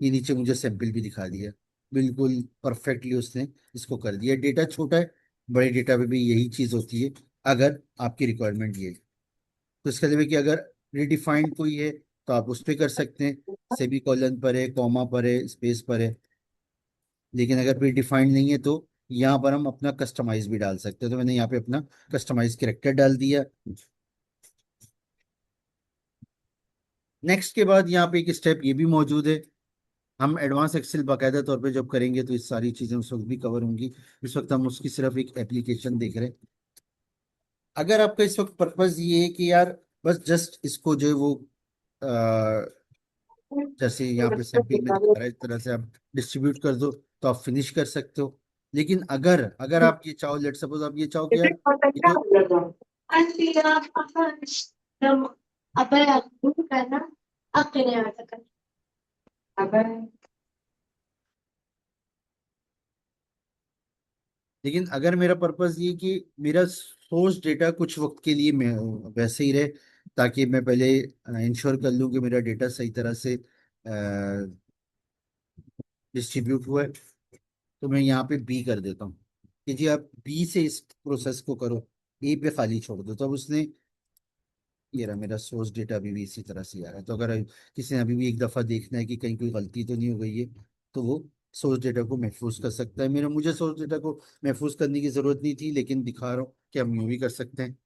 ये नीचे मुझे सैंपल भी दिखा दिया, बिल्कुल परफेक्टली उसने इसको कर दिया। डेटा छोटा है, बड़े डेटा पे भी यही चीज होती है, अगर आपकी रिक्वायरमेंट ये है। तो इसका मतलब है कि अगर रिडिफाइंड कोई है तो आप उस पर कर सकते हैं, सेमी कॉलन पर है, कॉमा पर है, स्पेस पर है। लेकिन अगर प्री डिफाइंड नहीं है तो यहाँ पर हम अपना कस्टमाइज भी डाल सकते हैं। तो मैंने यहाँ पे अपना कस्टमाइज कैरेक्टर डाल दिया। नेक्स्ट के बाद यहाँ पे एक स्टेप ये भी मौजूद है। हम एडवांस एक्सेल बाकायदा तौर पे जब करेंगे तो इस सारी चीज़ें उस वक्त भी कवर होंगी। इस वक्त हम उसकी सिर्फ एक एप्लीकेशन देख रहे हैं। अगर आपका इस वक्त पर्पज ये है कि यार बस जस्ट इसको जो है वो जैसे यहाँ पे सैंपल में दिखा रहा है इस तरह से आप डिस्ट्रीब्यूट कर दो, तो आप फिनिश कर सकते हो। लेकिन अगर अगर आप ये चाहो, लेट सपोज आप ये चाहो कि यार ये तो apa ya karena akhirnya katakan apa लेकिन अगर मेरा पर्पस ये कि मेरा सोर्स डेटा कुछ वक्त के लिए मैं वैसे ही रहे, ताकि मैं पहले इंश्योर कर लूँ कि मेरा डेटा सही तरह से डिस्ट्रीब्यूट हुआ है, तो मैं यहाँ पे बी कर देता हूँ कि जी आप बी से इस प्रोसेस को करो, ए पे खाली छोड़ दो। तो अब उसने, ये रहा मेरा सोर्स डेटा अभी भी इसी तरह से आ रहा है। तो अगर किसी ने अभी भी एक दफ़ा देखना है कि कहीं कोई गलती तो नहीं हो गई है, तो वो सोर्स डेटा को महफूज कर सकता है। मेरा मुझे सोर्स डेटा को महफूज करने की ज़रूरत नहीं थी, लेकिन दिखा रहा हूँ कि हम यूँ भी कर सकते हैं।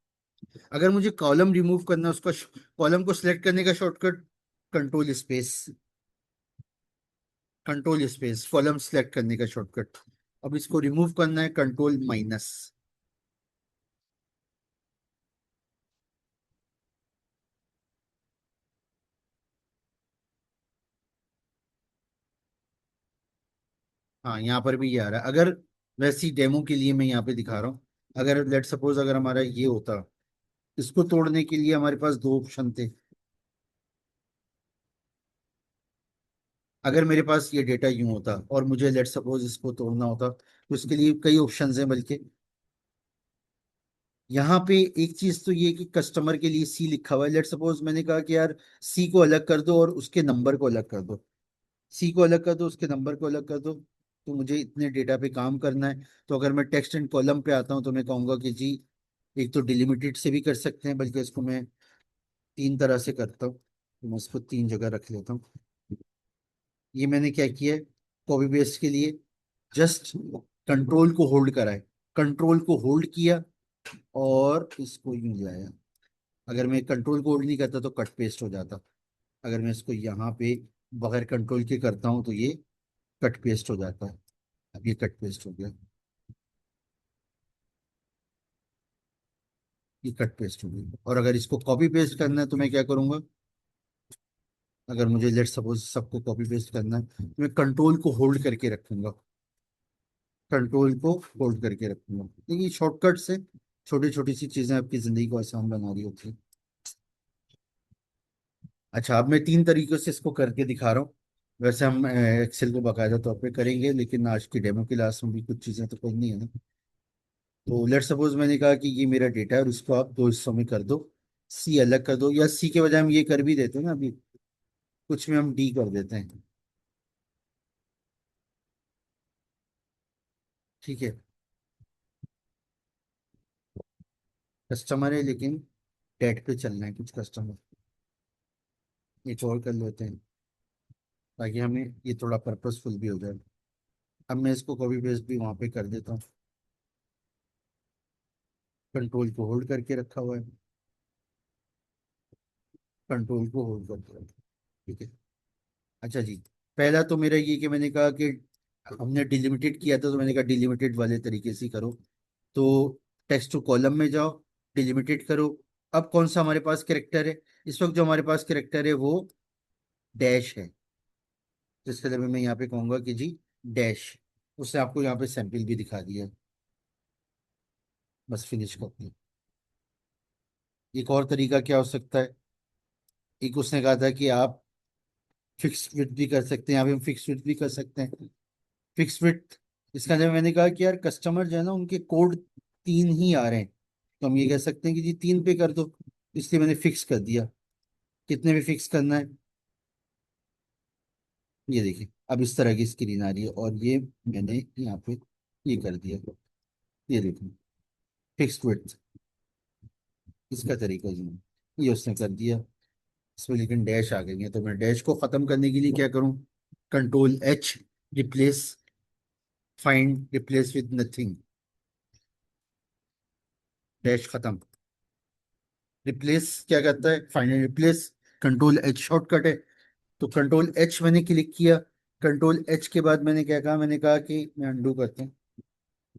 अगर मुझे कॉलम रिमूव करना है, उसका कॉलम को सिलेक्ट करने का shortcut control space, control space column select करने का शॉर्टकट। अब इसको रिमूव करना है कंट्रोल माइनस। हाँ, यहाँ पर भी ये आ रहा है। अगर वैसी डेमो के लिए मैं यहाँ पे दिखा रहा हूँ, अगर लेट सपोज अगर हमारा ये होता, इसको तोड़ने के लिए हमारे पास दो ऑप्शन थे। अगर मेरे पास ये डेटा यूं होता और मुझे लेट सपोज इसको तोड़ना होता, तो इसके लिए कई ऑप्शंस हैं। बल्कि यहाँ पे एक चीज तो ये कि कस्टमर के लिए सी लिखा हुआ है। लेट सपोज मैंने कहा कि यार सी को अलग कर दो और उसके नंबर को अलग कर दो, सी को अलग कर दो उसके नंबर को अलग कर दो, तो मुझे इतने डेटा पे काम करना है। तो अगर मैं टेक्स्ट एंड कॉलम पे आता हूँ, तो मैं कहूँगा कि जी एक तो डिलिमिटेड से भी कर सकते हैं, बल्कि इसको मैं तीन तरह से करता हूँ। तो मैं इसको तीन जगह रख लेता हूँ। ये मैंने क्या किया है, कॉपी पेस्ट के लिए जस्ट कंट्रोल को होल्ड करा है, कंट्रोल को होल्ड किया और इसको यूं लाया। अगर मैं कंट्रोल को होल्ड नहीं करता तो कट पेस्ट हो जाता। अगर मैं इसको यहाँ पे बगैर कंट्रोल के करता हूँ, तो ये कट पेस्ट हो जाता है। अब ये कट पेस्ट हो गया, ये कट पेस्ट हो गई। और अगर इसको कॉपी पेस्ट करना है, तो मैं क्या करूंगा, अगर मुझे लेट सपोज सबको कॉपी पेस्ट करना है, तो मैं कंट्रोल को होल्ड करके रखूंगा, कंट्रोल को होल्ड करके रखूंगा। देखिए शॉर्टकट से छोटी छोटी सी चीजें आपकी जिंदगी को आसान बना रही होती है। अच्छा, अब मैं तीन तरीकों से इसको करके दिखा रहा हूँ। वैसे हम एक्सेल को बाकायदा तौर पे करेंगे, लेकिन आज की डेमो क्लास में भी कुछ चीजें तो करनी है ना। तो लेट सपोज मैंने कहा कि ये मेरा डेटा है और उसको आप दो हिस्सों में कर दो, सी अलग कर दो, या सी के बजाय हम ये कर भी देते हैं ना अभी, कुछ में हम डी कर देते हैं। ठीक है, कस्टमर है लेकिन डेट पे चलना है कुछ कस्टमर, एक और कर लेते हैं ताकि हमें ये थोड़ा पर्पसफुल भी हो जाए। अब मैं इसको कॉपी पेस्ट भी वहां पे कर देता हूँ, कंट्रोल को होल्ड करके रखा हुआ है, कंट्रोल को होल्ड करके रखा। ठीक है। अच्छा जी, पहला तो मेरा ये कि मैंने कहा कि हमने डिलिमिटेड किया था, तो मैंने कहा डिलिमिटेड वाले तरीके से ही करो। तो टेक्स्ट टू कॉलम में जाओ, डिलिमिटेड करो। अब कौन सा हमारे पास कैरेक्टर है, इस वक्त जो हमारे पास कैरेक्टर है वो डैश है। जिसके लिए मैं यहाँ पे कहूंगा कि जी डैश, उसने आपको यहाँ पे सैंपल भी दिखा दिया। बस फिनिश करते हैं। एक और तरीका क्या हो सकता है, एक उसने कहा था कि आप फिक्स विथ भी कर सकते हैं, यहाँ पे हम फिक्स विथ भी कर सकते हैं। फिक्स विथ, इसका जब मैंने कहा कि यार कस्टमर जो है ना उनके कोड तीन ही आ रहे हैं, तो हम ये कह सकते हैं कि जी तीन पे कर दो, इसलिए मैंने फिक्स कर दिया। कितने पे फिक्स करना है, ये देखिए अब इस तरह की स्क्रीन आ रही है, और ये मैंने यहाँ पे ये कर दिया। ये देखो फिक्स विथ, इसका तरीका ये उसने कर दिया। इसमें लेकिन डैश आ गई है, तो मैं डैश को खत्म करने के लिए क्या करूं, control H, replace, find replace with nothing, dash खत्म। रिप्लेस क्या करता है, find replace, control H shortcut है। तो कंट्रोल एच मैंने क्लिक किया, कंट्रोल एच के बाद मैंने क्या कहा, मैंने कहा कि मैं अंडू करता हूँ।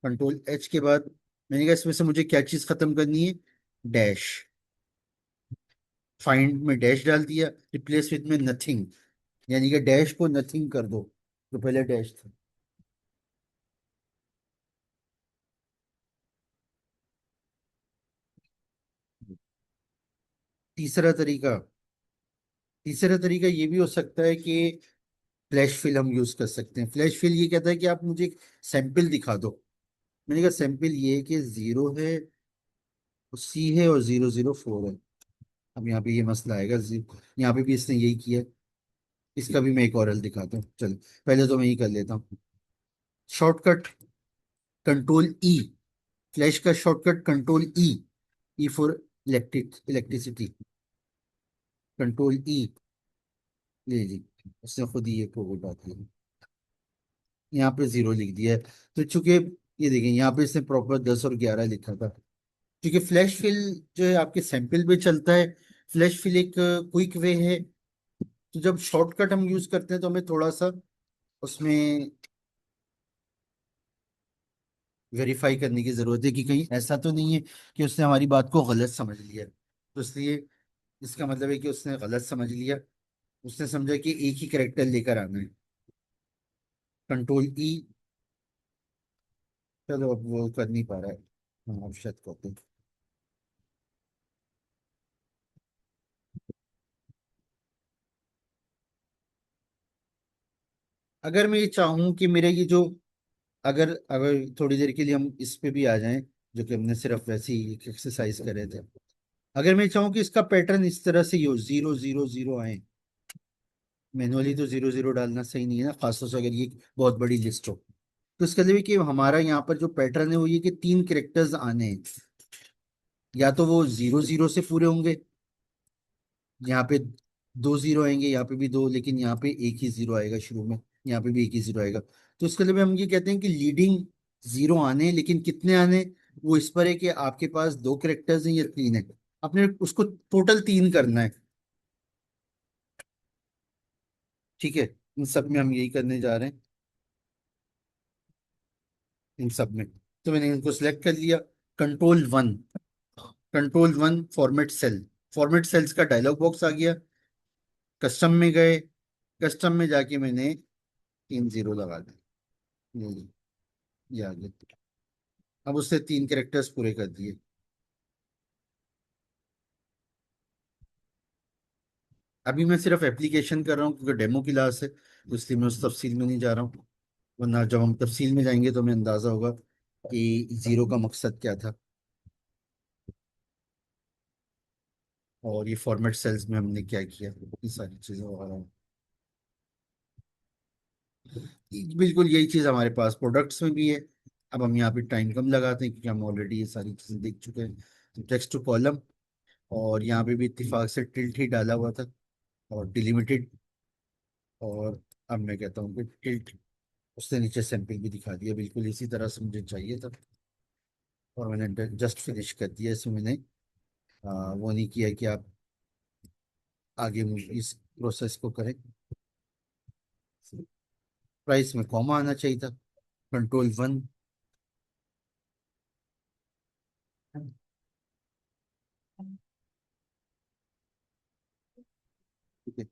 कंट्रोल एच के बाद मैंने कहा इसमें से मुझे क्या चीज खत्म करनी है, डैश। फाइंड में डैश डाल दिया, रिप्लेस विद में नथिंग, यानी कि डैश को नथिंग कर दो, तो पहले डैश था। तीसरा तरीका, तीसरा तरीका ये भी हो सकता है कि फ्लैश फिल हम यूज कर सकते हैं। फ्लैश फिल ये कहता है कि आप मुझे एक सैंपल दिखा दो। मैंने कहा सैंपल ये है कि 0 है, C है और 004 है। अब यहाँ पे ये मसला आएगा, यहाँ पे भी इसने यही किया है। इसका भी मैं एक और हल दिखाता हूँ, चलो पहले तो मैं ये कर लेता हूँ। शॉर्टकट कंट्रोल ई, फ्लैश का shortcut control E, E for electricity, control ई। ले जी, उसने खुद ही ये को बात की, यहाँ पे 0 लिख दिया है। तो चूंकि ये देखें यहाँ पे इसने प्रॉपर 10 और 11 लिखा था, क्योंकि फ्लैश फिल जो है आपके सैंपल पे चलता है। फ्लैश फिल एक क्विक वे है। तो जब शॉर्टकट हम यूज करते हैं तो हमें थोड़ा सा उसमें वेरीफाई करने की जरूरत है कि कहीं ऐसा तो नहीं है कि उसने हमारी बात को गलत समझ लिया। तो इसलिए इसका मतलब है कि उसने गलत समझ लिया, उसने समझा कि एक ही करेक्टर लेकर आना है, कंट्रोल ई। चलो अब वो कर नहीं पा रहा है। हाँ अब शायद करते हैं। अगर मैं ये चाहूँ कि मेरा ये जो, अगर अगर थोड़ी देर के लिए हम इस पे भी आ जाएं, जो कि हमने सिर्फ वैसे ही एक एक्सरसाइज कर रहे थे। अगर मैं चाहूँ कि इसका पैटर्न इस तरह से ही हो, 0 0 0 आए, मैनुअली तो 0 0 डालना सही नहीं है ना, खासतौर से अगर ये बहुत बड़ी लिस्ट हो। तो इसका मतलब है कि हमारा यहाँ पर जो पैटर्न है वो ये कि 3 कैरेक्टर्स आने हैं। या तो वो 0 0 से पूरे होंगे, यहाँ पे 2 0 आएंगे, यहाँ पे भी दो, लेकिन यहाँ पे एक ही 0 आएगा शुरू में, यहाँ पे भी एक ही 0 आएगा। तो इसके लिए हम ये कहते हैं कि लीडिंग 0 आने हैं, लेकिन कितने आने हैं, वो इस पर है कि आपके पास 2 कैरेक्टर्स हैं या 3 है। आपने उसको टोटल 3 करना है। ठीक है, इन सब में हम यही करने जा रहे हैं, इन सब में। तो मैंने इनको सिलेक्ट कर लिया, control 1, control 1 format cell, format cells का डायलॉग बॉक्स आ गया। कस्टम में गए, कस्टम में जाके मैंने 3 0 लगा दिए, ये आ गया। अब उससे 3 कैरेक्टर्स पूरे कर दिए। अभी मैं सिर्फ एप्लीकेशन कर रहा हूँ क्योंकि डेमो क्लास है, तो इसलिए मैं उस तफसील में नहीं जा रहा हूँ। वरना जब हम तफसील में जाएंगे तो हमें अंदाजा होगा कि 0 का मकसद क्या था। और ये फॉर्मेट सेल्स में हमने क्या किया, ये सारी चीज़ें वगैरह। बिल्कुल यही चीज़ हमारे पास प्रोडक्ट्स में भी है। अब हम यहाँ पे टाइम कम लगाते हैं क्योंकि हम ऑलरेडी ये सारी चीज़ें देख चुके हैं। तो टेक्स्ट टू कॉलम, और यहाँ पे भी इत्तेफाक से टिल्ट ही डाला हुआ था और डिलिमिटेड। और अब मैं कहता हूँ कि टिल्ट, उसने नीचे सैंपल भी दिखा दिया, बिल्कुल इसी तरह से मुझे चाहिए था। और मैंने जस्ट फिनिश कर दिया इसमें। मैंने वो नहीं किया कि आप आगे मुझे इस प्रोसेस को करें। प्राइस में कॉमा आना चाहिए था, कंट्रोल 1। ठीक है,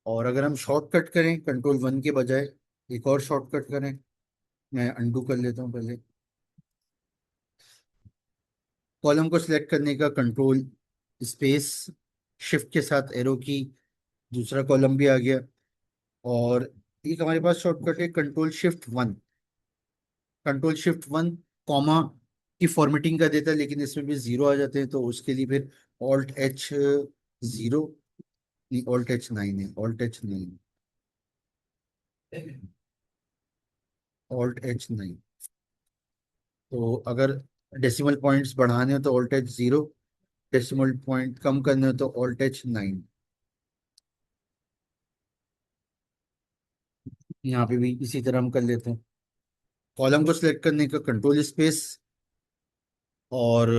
और अगर हम शॉर्टकट करें कंट्रोल 1 के बजाय, एक और शॉर्टकट करें, मैं अंडू कर लेता हूँ पहले। कॉलम को सिलेक्ट करने का कंट्रोल स्पेस, शिफ्ट के साथ एरो की, दूसरा कॉलम भी आ गया। और एक हमारे पास शॉर्टकट है control shift 1, control shift 1 comma की फॉर्मेटिंग कर देता है, लेकिन इसमें भी 0 आ जाते हैं, तो उसके लिए फिर Alt H 0, नहीं Alt H 9 है, Alt H 9, Alt H 9। तो अगर डेसिमल पॉइंट्स बढ़ाने हो तो Alt H 0, डेसिमल पॉइंट कम करने हो तो Alt H 9। यहाँ पे भी इसी तरह हम कर लेते हैं। कॉलम को सिलेक्ट करने का कंट्रोल स्पेस, और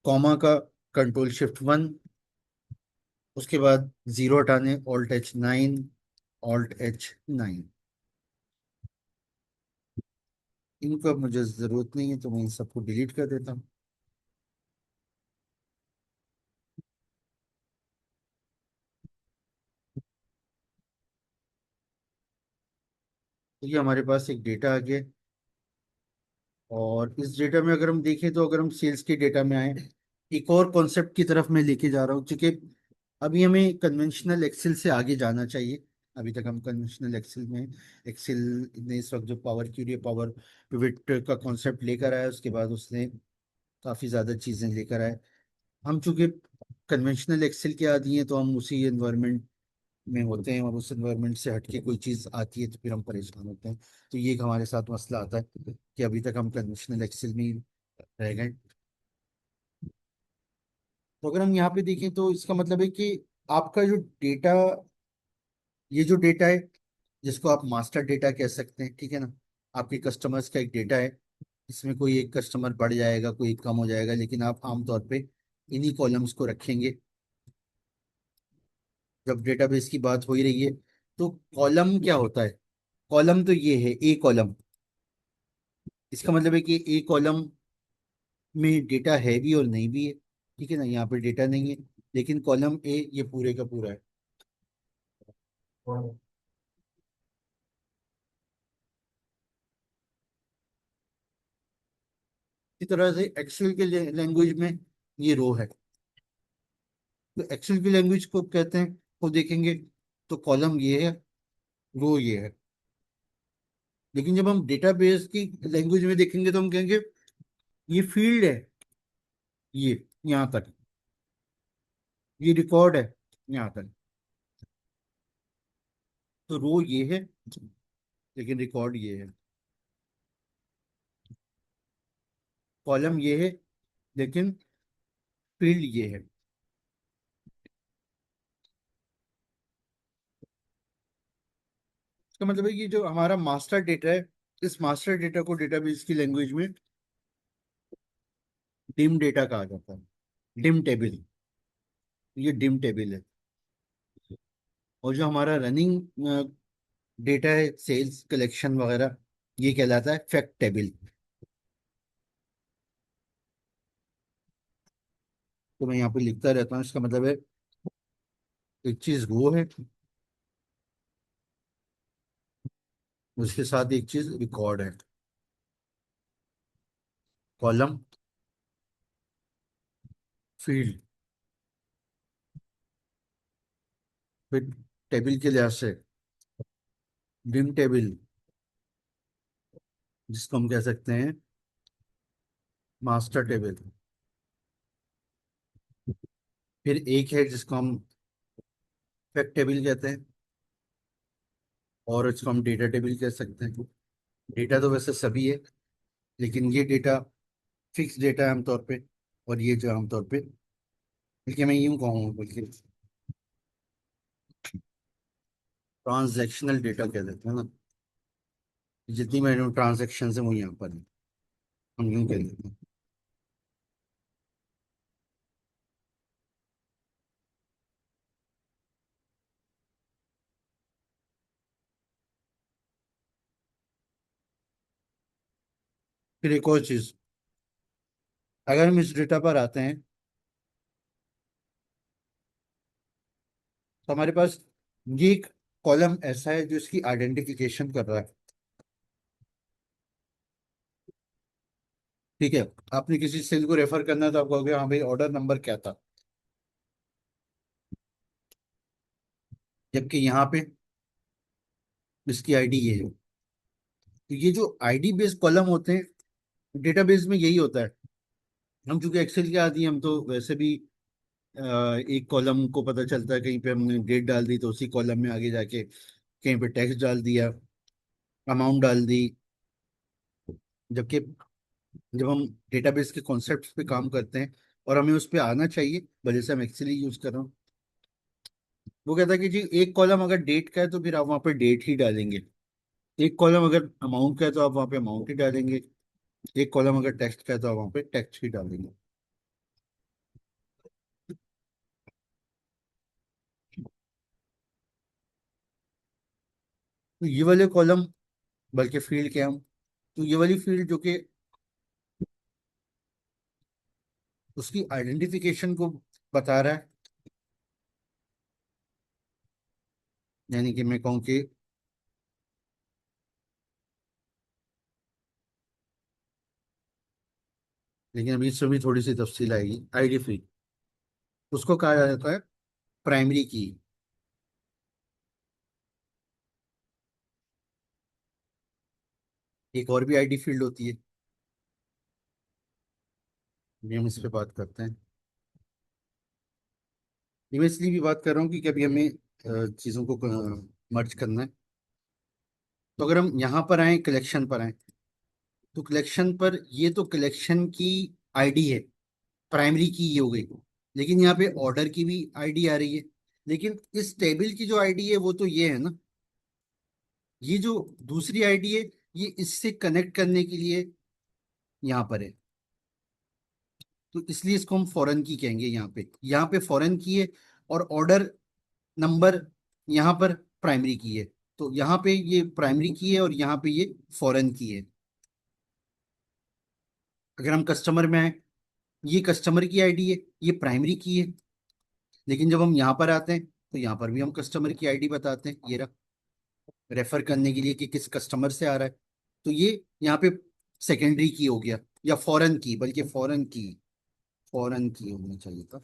कॉमा का कंट्रोल शिफ्ट 1, उसके बाद 0 हटाने Alt H 9, Alt H 9। इनको अब मुझे ज़रूरत नहीं है तो मैं इन सबको डिलीट कर देता हूँ। ये हमारे पास एक डेटा आ गया। और इस डेटा में अगर हम देखें तो अगर हम सेल्स के डेटा में आए, एक और कॉन्सेप्ट की तरफ मैं लेके जा रहा हूँ, क्योंकि अभी हमें कन्वेंशनल एक्सेल से आगे जाना चाहिए। अभी तक हम कन्वेंशनल एक्सेल में, एक्सेल ने इस वक्त जो पावर क्यूरी, पावर पिवट का कॉन्सेप्ट लेकर आया, उसके बाद उसने काफ़ी ज़्यादा चीज़ें लेकर आए। हम चूंकि कन्वेंशनल एक्सेल के आदी हैं, तो हम उसी एनवायरनमेंट में होते हैं, और उस एनवायरनमेंट से हटके कोई चीज़ आती है तो फिर हम परेशान होते हैं। तो ये एक हमारे साथ मसला आता है कि अभी तक हम कन्वेंशनल एक्सेल में ही रह गए। तो अगर हम यहाँ पे देखें तो इसका मतलब है कि आपका जो डेटा, ये जो डेटा है, जिसको आप मास्टर डेटा कह सकते हैं, ठीक है ना, आपके कस्टमर्स का एक डेटा है। इसमें कोई एक कस्टमर बढ़ जाएगा, कोई एक कम हो जाएगा, लेकिन आप आमतौर पे इन्हीं कॉलम्स को रखेंगे। जब डेटाबेस की बात हो ही रही है, तो कॉलम क्या होता है? कॉलम तो ये है, ए कॉलम। इसका मतलब है कि ए कॉलम में डेटा है भी और नहीं भी है, ठीक है ना। यहाँ पे डेटा नहीं है, लेकिन कॉलम ए ये पूरे का पूरा है। इसी तरह से एक्सेल के लैंग्वेज में ये रो है। तो एक्सेल की लैंग्वेज को कहते हैं, वो देखेंगे तो कॉलम ये है, रो ये है। लेकिन जब हम डेटाबेस की लैंग्वेज में देखेंगे तो हम कहेंगे ये फील्ड है, ये यहाँ तक, ये रिकॉर्ड है यहाँ तक। तो रो ये है, लेकिन रिकॉर्ड ये है। कॉलम ये है, लेकिन फील्ड ये है। इसका मतलब है कि जो हमारा मास्टर डेटा है, इस मास्टर डेटा को डेटाबेस की लैंग्वेज में डिम डेटा कहा जाता है, डिम टेबल। ये डिम टेबल है। और जो हमारा रनिंग डेटा है, सेल्स कलेक्शन वगैरह, ये कहलाता है फैक्ट टेबल। तो मैं यहाँ पे लिखता रहता हूँ, इसका मतलब है एक चीज वो है, उसके साथ एक चीज रिकॉर्ड है। कॉलम, फील्ड, फिर टेबल के लिहाज से डिम टेबल, जिसको हम कह सकते हैं मास्टर टेबल। फिर एक है जिसको हम फैक्ट टेबल कहते हैं, और इसको हम डेटा टेबल कह सकते हैं। डेटा तो वैसे सभी है, लेकिन ये डेटा फिक्स डेटा है आमतौर पे, और ये जो आमतौर पे, बल्कि मैं यूं कहूँ, बल्कि ट्रांजैक्शनल डेटा कह देते हैं ना। जितनी मैंने ट्रांजेक्शन है वो यहाँ पर है, हम यूं कह देते हैं। फिर एक और चीज, अगर हम इस डेटा पर आते हैं, तो हमारे पास ये एक कॉलम ऐसा है जो इसकी आइडेंटिफिकेशन कर रहा है, ठीक है। आपने किसी सेल को रेफर करना है, तो आप कहोगे हाँ भाई ऑर्डर नंबर क्या था, जबकि यहाँ पे इसकी आईडी ये है। तो ये जो आईडी बेस्ड कॉलम होते हैं, डेटाबेस में यही होता है। हम चूंकि एक्सेल के आदी हैं, हम तो वैसे भी एक कॉलम को पता चलता है, कहीं पे हमने डेट डाल दी तो उसी कॉलम में आगे जाके कहीं पे टेक्स्ट डाल दिया, अमाउंट डाल दी। जबकि जब हम डेटाबेस के कॉन्सेप्ट पे काम करते हैं, और हमें उस पर आना चाहिए, भले से हम एक्सेल ही यूज कर रहे हो, वो कहता है कि जी एक कॉलम अगर डेट का है तो फिर आप वहाँ पे डेट ही डालेंगे। एक कॉलम अगर अमाउंट का है तो आप वहाँ पे अमाउंट ही डालेंगे। एक कॉलम अगर टेक्स्ट का है तो आप वहाँ पे टेक्स्ट ही डालेंगे। तो ये वाले कॉलम, बल्कि फील्ड के हम, तो ये वाली फील्ड जो कि उसकी आइडेंटिफिकेशन को बता रहा है, यानी कि मैं कहूँ कि लेकिन अभी इसमें भी थोड़ी सी तफसील आएगी। आईडी फ्री उसको कहा जाता है प्राइमरी की। एक और भी आईडी फील्ड होती है, ये हम इस पे बात करते हैं। ये मैं इसलिए भी बात कर रहा हूँ कि कभी हमें चीज़ों को मर्ज करना है। तो अगर हम यहाँ पर आए, कलेक्शन पर आए, तो कलेक्शन पर ये तो कलेक्शन की आईडी है, प्राइमरी की ये हो गई। लेकिन यहाँ पे ऑर्डर की भी आईडी आ रही है। लेकिन इस टेबल की जो आईडी है वो तो ये है ना, ये जो दूसरी आईडी है ये इससे कनेक्ट करने के लिए यहाँ पर है। तो इसलिए इसको हम फॉरेन की कहेंगे। यहाँ पे फॉरेन की है, और ऑर्डर नंबर यहाँ पर प्राइमरी की है। तो यहाँ पे ये प्राइमरी की है और यहाँ पे ये फॉरेन की है। अगर हम कस्टमर में आए, ये कस्टमर की आईडी है, ये प्राइमरी की है। लेकिन जब हम यहाँ पर आते हैं तो यहाँ पर भी हम कस्टमर की आईडी बताते हैं, ये रहा, रेफर करने के लिए कि किस कस्टमर से आ रहा है। तो ये यहाँ पे सेकेंडरी की हो गया, या फॉरेन की, बल्कि फॉरेन की होना चाहिए था।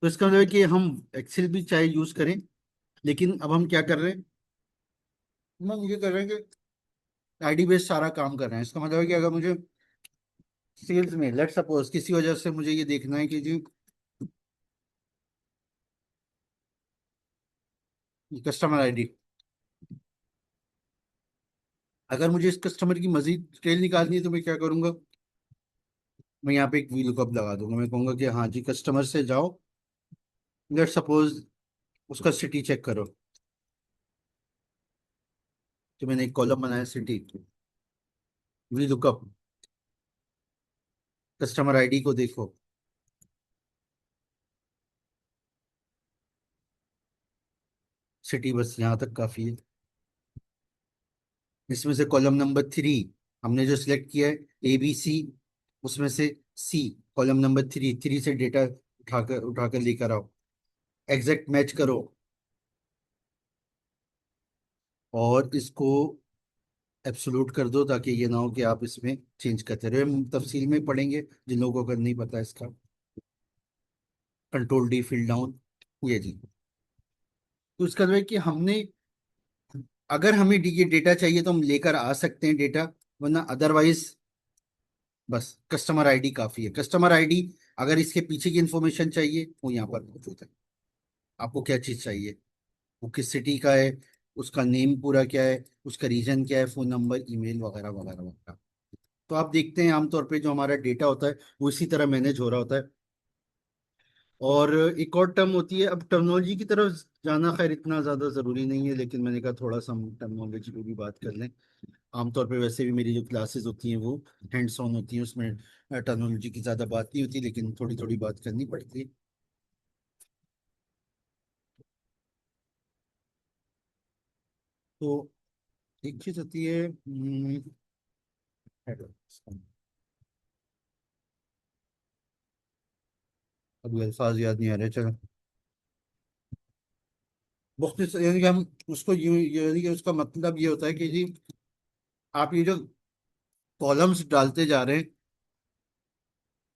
तो इसका मतलब है कि हम एक्सेल भी चाहे यूज करें, लेकिन अब हम क्या कर रहे हैं, हम ये कर रहे हैं कि आईडी बेस्ड सारा काम कर रहे हैं। इसका मतलब है कि अगर मुझे सेल्स में, लेट सपोज किसी वजह से मुझे ये देखना है कि जी कस्टमर आईडी, अगर मुझे इस कस्टमर की मजीद डिटेल निकालनी है तो मैं क्या करूंगा, मैं यहाँ पे एक वी लुकअप लगा दूंगा। मैं कहूंगा कि हाँ जी, कस्टमर से जाओ, लेट सपोज उसका सिटी चेक करो। तो मैंने एक कॉलम बनाया city, V lookup, customer ID को देखो, सिटी, बस यहाँ तक काफी है। इसमें से कॉलम नंबर 3 हमने जो सिलेक्ट किया है, ABC, उसमें से C, कॉलम नंबर 3 से डेटा उठाकर लेकर आओ, एग्जैक्ट मैच करो, और इसको एब्सोल्यूट कर दो, ताकि ये ना हो कि आप इसमें चेंज करते रहे। हम तफसील में पढ़ेंगे जिन लोगों को अगर नहीं पता इसका। कंट्रोल D फिल डाउन, ये जी। तो इसका मतलब है कि हमने, अगर हमें ये डेटा चाहिए तो हम लेकर आ सकते हैं डेटा, वरना अदरवाइज बस कस्टमर आईडी काफी है। कस्टमर आईडी, अगर इसके पीछे की इंफॉर्मेशन चाहिए वो यहाँ पर मौजूद है। आपको क्या चीज चाहिए, वो किस सिटी का है, उसका नेम पूरा क्या है, उसका रीजन क्या है, फोन नंबर, ईमेल वगैरह वगैरह वगैरह। तो आप देखते हैं आमतौर पे जो हमारा डेटा होता है वो इसी तरह मैनेज हो रहा होता है। और एक और टर्म होती है, अब टर्मिनोलॉजी की तरफ जाना खैर इतना ज़्यादा ज़रूरी नहीं है, लेकिन मैंने कहा थोड़ा सा हम टर्मिनोलॉजी पे भी बात कर लें। आमतौर पे वैसे भी मेरी जो क्लासेस होती हैं वो हैंड्स ऑन होती हैं, उसमें टर्मिनोलॉजी की ज़्यादा बात नहीं होती, लेकिन थोड़ी थोड़ी बात करनी पड़ती है। तो एक चीज़ होती है अभी अल्फाज याद नहीं आ रहे, चलो। मुख्तसर यानी कि हम उसको यूं, यानी कि उसका मतलब ये होता है कि जी आप ये जो कॉलम्स डालते जा रहे हैं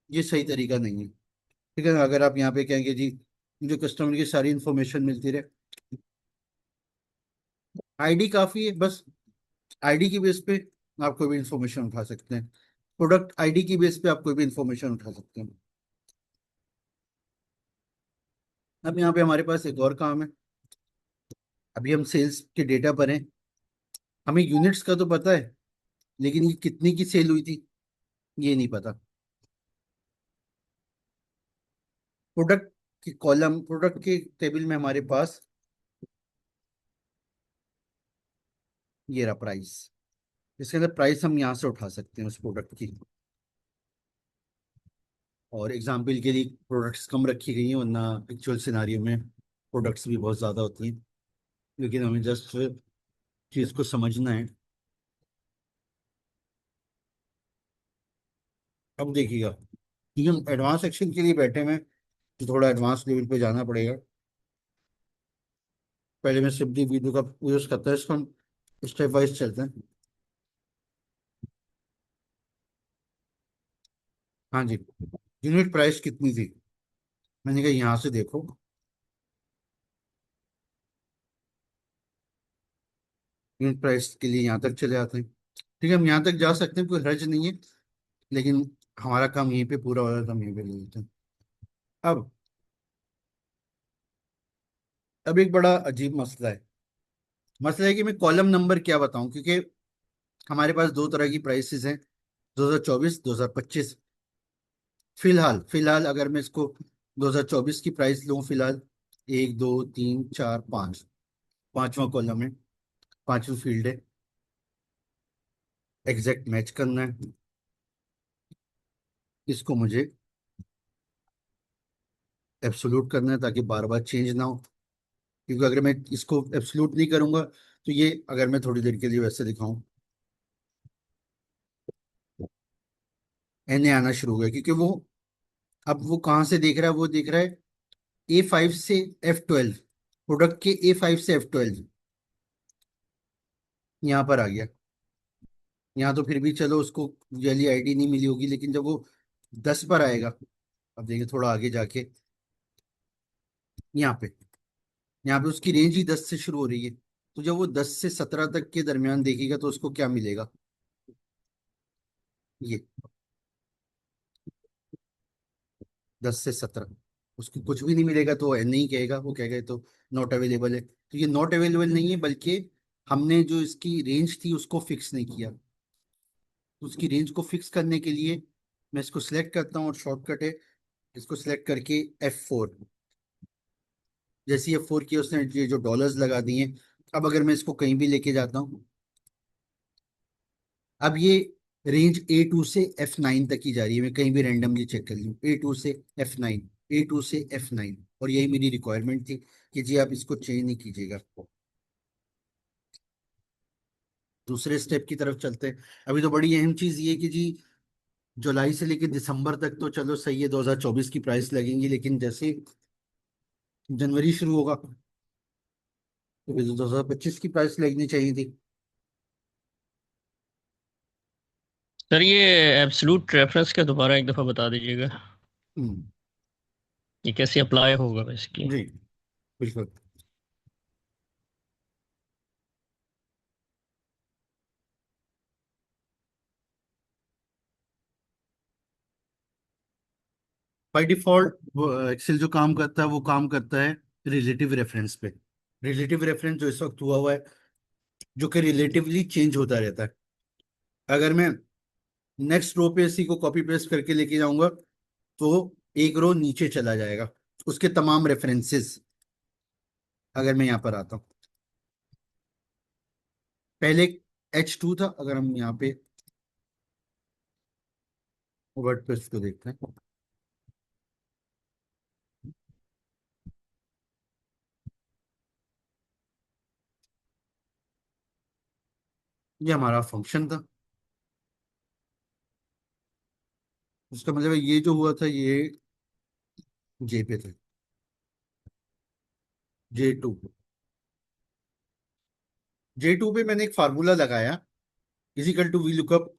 ये सही तरीका नहीं है। ठीक है ना, अगर आप यहाँ पे कहेंगे जी मुझे कस्टमर की सारी इंफॉर्मेशन मिलती रहे, आईडी काफ़ी है बस। आईडी की बेस पे आप कोई भी इंफॉर्मेशन उठा सकते हैं, प्रोडक्ट आईडी की बेस पे आप कोई भी इंफॉर्मेशन उठा सकते हैं। अब यहाँ पे हमारे पास एक और काम है। अभी हम सेल्स के डेटा पर हैं, हमें यूनिट्स का तो पता है, लेकिन ये कितनी की सेल हुई थी ये नहीं पता। प्रोडक्ट की कॉलम, प्रोडक्ट के टेबल में हमारे पास ये रहा प्राइस। इसके अंदर प्राइस हम यहाँ से उठा सकते हैं उस प्रोडक्ट की। और एग्जाम्पल के लिए प्रोडक्ट्स कम रखी गई हैं, वरना एक्चुअल सिनारियो में प्रोडक्ट्स भी बहुत ज़्यादा होती हैं। लेकिन हमें जस्ट चीज़ को समझना है। अब देखिएगा, कि हम एडवांस सेक्शन के लिए बैठे हुए हैं, तो थोड़ा एडवांस लेवल पे जाना पड़ेगा। पहले मैं सिंपली वीडियो का यूज करता है, इसको हम स्टेप वाइज चलते हैं। हाँ जी, यूनिट प्राइस कितनी थी, मैंने कहा यहाँ से देखो। यूनिट प्राइस के लिए यहाँ तक चले आते हैं। ठीक है, हम यहाँ तक जा सकते हैं, कोई हर्ज नहीं है, लेकिन हमारा काम यहीं पे पूरा हो रहा था, हम यहीं पे ले लेते हैं। अब अब एक बड़ा अजीब मसला है। मसला है कि मैं कॉलम नंबर क्या बताऊं, क्योंकि हमारे पास दो तरह की प्राइसेस हैं, 2024 2025। फिलहाल फिलहाल अगर मैं इसको 2024 की प्राइस लूं, फिलहाल एक दो तीन चार पाँच, पांचवा कॉलम है, पांचवी फील्ड है, एग्जैक्ट मैच करना है। इसको मुझे एब्सोल्यूट करना है ताकि बार बार चेंज ना हो, क्योंकि अगर मैं इसको एब्सोल्यूट नहीं करूंगा तो ये, अगर मैं थोड़ी देर के लिए वैसे दिखाऊं, एन आना शुरू हो गया, क्योंकि वो, अब वो कहाँ से देख रहा है, वो देख रहा है A5 से F12, प्रोडक्ट के A5 से F12 यहाँ पर आ गया। यहाँ तो फिर भी चलो उसको वाली आईडी नहीं मिली होगी, लेकिन जब वो 10 पर आएगा, अब देखिए थोड़ा आगे जाके, यहाँ पे, यहाँ पे उसकी रेंज ही 10 से शुरू हो रही है। तो जब वो 10 से 17 तक के दरमियान देखेगा तो उसको क्या मिलेगा, ये 10 से 17, उसको कुछ भी नहीं मिलेगा तो वो नहीं कहेगा, वो कहेगा ये तो नॉट अवेलेबल है। तो ये नॉट अवेलेबल नहीं है, बल्कि हमने जो इसकी रेंज थी उसको फिक्स नहीं किया। तो उसकी रेंज को फिक्स करने के लिए मैं इसको सिलेक्ट करता हूँ, और शॉर्टकट है, इसको सिलेक्ट करके F4, जैसे F4 किया उसने ये जो डॉलर्स लगा दिए। अब अगर मैं इसको कहीं भी लेके जाता हूँ, अब ये रेंज A2 से F9 तक की जा रही है, मैं कहीं भी रैंडमली चेक कर लूँ, A2 से F9, A2 से F9, और यही मेरी रिक्वायरमेंट थी कि जी आप इसको चेंज नहीं कीजिएगा। दूसरे स्टेप की तरफ चलते हैं। अभी तो बड़ी अहम चीज ये है कि जी जुलाई से लेकर दिसंबर तक तो चलो सही है, 2024 की प्राइस लगेंगी, लेकिन जैसे जनवरी शुरू होगा तो फिर 2025 की प्राइस लगनी चाहिए थी। सर ये एब्सोल्यूट रेफरेंस का दोबारा एक दफ़ा बता दीजिएगा, हम्म, ये कैसे अप्लाई होगा बेसिकली। जी बिल्कुल। बाय डिफॉल्ट एक्सेल जो काम करता है वो काम करता है रिलेटिव रेफरेंस पे। रिलेटिव रेफरेंस जो इस वक्त हुआ हुआ है, जो कि रिलेटिवली चेंज होता रहता है। अगर मैं नेक्स्ट रो पे इसी को कॉपी पेस्ट करके लेके जाऊंगा तो एक रो नीचे चला जाएगा, उसके तमाम रेफरेंसेस। अगर मैं यहाँ पर आता हूँ, पहले H2 था, अगर हम यहाँ पे वर्ड पेस्ट को देखते हैं, ये हमारा फंक्शन था। उसका मतलब है ये जो हुआ था ये जे पे था, J2। J2 पे मैंने एक फार्मूला लगाया, is equal to V lookup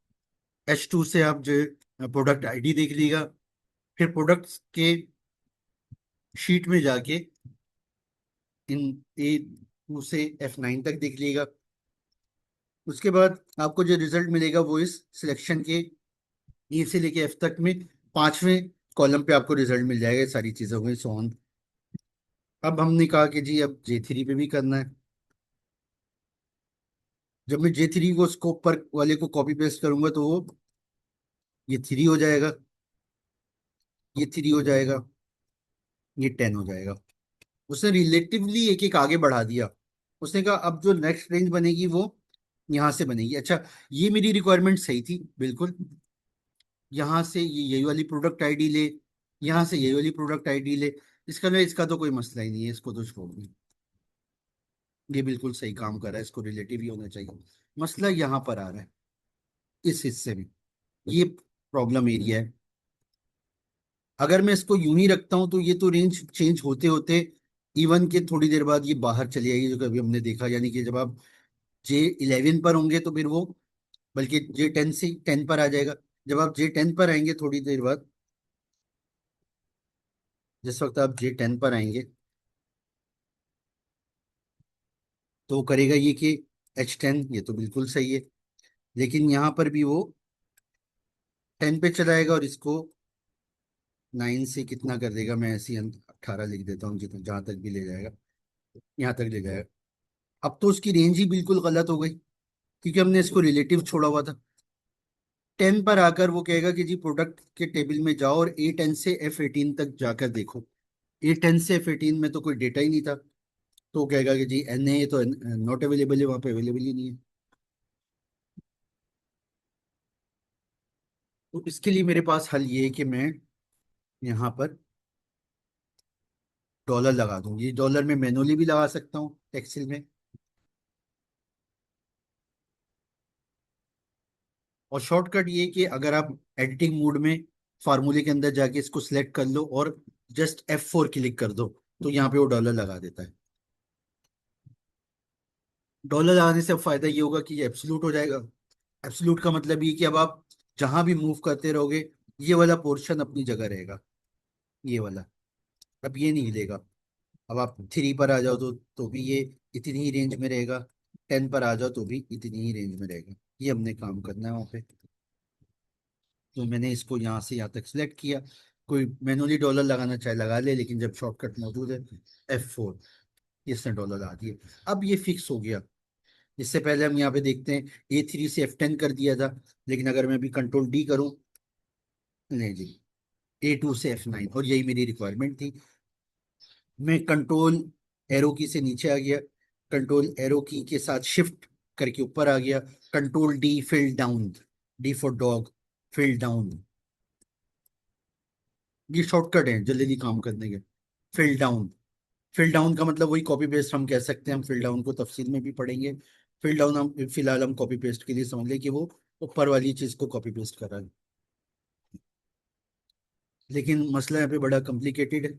H2 से आप जो प्रोडक्ट आईडी देख लीजिएगा, फिर प्रोडक्ट्स के शीट में जाके इन A2 से F9 तक देख लीजिएगा। उसके बाद आपको जो रिजल्ट मिलेगा वो इस सिलेक्शन के ए से लेके एफ तक में पांचवें कॉलम पे आपको रिजल्ट मिल जाएगा, ये सारी चीजें हो गई सो ऑन। अब हमने कहा कि जी अब J3 पे भी करना है। जब मैं J3 को स्कोप पर वाले को कॉपी पेस्ट करूंगा तो वो ये 3 हो जाएगा, ये 3 हो जाएगा, ये 10 हो जाएगा। उसने रिलेटिवली एक एक आगे बढ़ा दिया। उसने कहा अब जो नेक्स्ट रेंज बनेगी वो यहाँ से बनेगी। अच्छा, ये मेरी रिक्वायरमेंट सही थी बिल्कुल। यहाँ से ये यही वाली प्रोडक्ट आईडी ले, यहाँ से यही वाली प्रोडक्ट आईडी ले, इसका तो कोई मसला ही नहीं है, इसको तो छोड़ दें, ये बिल्कुल सही काम कर रहा है, इसको रिलेटिव ही होना चाहिए। मसला यहाँ पर आ रहा है, इस हिस्से में, ये प्रॉब्लम एरिया है। अगर मैं इसको यूं ही रखता हूं तो ये तो रेंज चेंज होते होते E1 के थोड़ी देर बाद ये बाहर चली आएगी, जो कभी हमने देखा, यानी कि जब आप J11 पर होंगे तो फिर वो, बल्कि J10 से 10 पर आ जाएगा। जब आप J10 पर आएंगे थोड़ी देर बाद, जिस वक्त आप J10 पर आएंगे, तो वो करेगा ये कि H10, ये तो बिल्कुल सही है, लेकिन यहाँ पर भी वो 10 पे चलाएगा और इसको 9 से कितना कर देगा, मैं ऐसे ही 18 लिख देता हूँ, जितना जहां तक भी ले जाएगा, यहाँ तक ले जाएगा। अब तो उसकी रेंज ही बिल्कुल गलत हो गई, क्योंकि हमने इसको रिलेटिव छोड़ा हुआ था। 10 पर आकर वो कहेगा कि जी प्रोडक्ट के टेबल में जाओ और A10 से F18 तक जाकर देखो। A10 से F18 में तो कोई डेटा ही नहीं था, तो वो कहेगा कि जी एन ए तो नॉट अवेलेबल है, वहां पे अवेलेबल ही नहीं है। तो इसके लिए मेरे पास हल ये है कि मैं यहाँ पर डॉलर लगा दूं। ये डॉलर में मैनुअली भी लगा सकता हूँ एक्सेल में, और शॉर्टकट ये कि अगर आप एडिटिंग मोड में फार्मूले के अंदर जाके इसको सिलेक्ट कर लो और जस्ट F4 क्लिक कर दो, तो यहाँ पे वो डॉलर लगा देता है। डॉलर लगाने से अब फायदा ये होगा कि ये एब्सोल्यूट हो जाएगा। एब्सोल्यूट का मतलब ये कि अब आप जहां भी मूव करते रहोगे, ये वाला पोर्शन अपनी जगह रहेगा, ये वाला अब ये नहीं हिलेगा। अब आप 3 पर आ जाओ तो भी ये इतनी ही रेंज में रहेगा, 10 पर आ जाओ तो भी इतनी ही रेंज में रहेगा। ये हमने काम करना है वहाँ पे। तो मैंने इसको यहाँ से यहाँ तक सिलेक्ट किया। कोई मैनुअली डॉलर लगाना चाहे लगा ले, लेकिन जब शॉर्टकट मौजूद है F4, इसने डॉलर लगा दिए। अब ये फिक्स हो गया। इससे पहले हम यहाँ पे देखते हैं A3 से F10 कर दिया था, लेकिन अगर मैं अभी कंट्रोल D करूँ, नहीं जी, A2 से F9, और यही मेरी रिक्वायरमेंट थी। मैं कंट्रोल एरो की से नीचे आ गया, कंट्रोल एरो की के साथ शिफ्ट करके ऊपर आ गया, control D fill down, D for dog, fill down. ये शॉर्टकट है जल्दी काम करने के। फिल डाउन, फिल डाउन का मतलब वही कॉपी पेस्ट हम कह सकते हैं, हम फिल डाउन को तफसील में भी पढ़ेंगे। फिल डाउन हम फिलहाल हम कॉपी पेस्ट के लिए समझ लें कि वो ऊपर वाली चीज को कॉपी पेस्ट कर रहा है, लेकिन मसला यहाँ पे बड़ा कॉम्प्लिकेटेड है।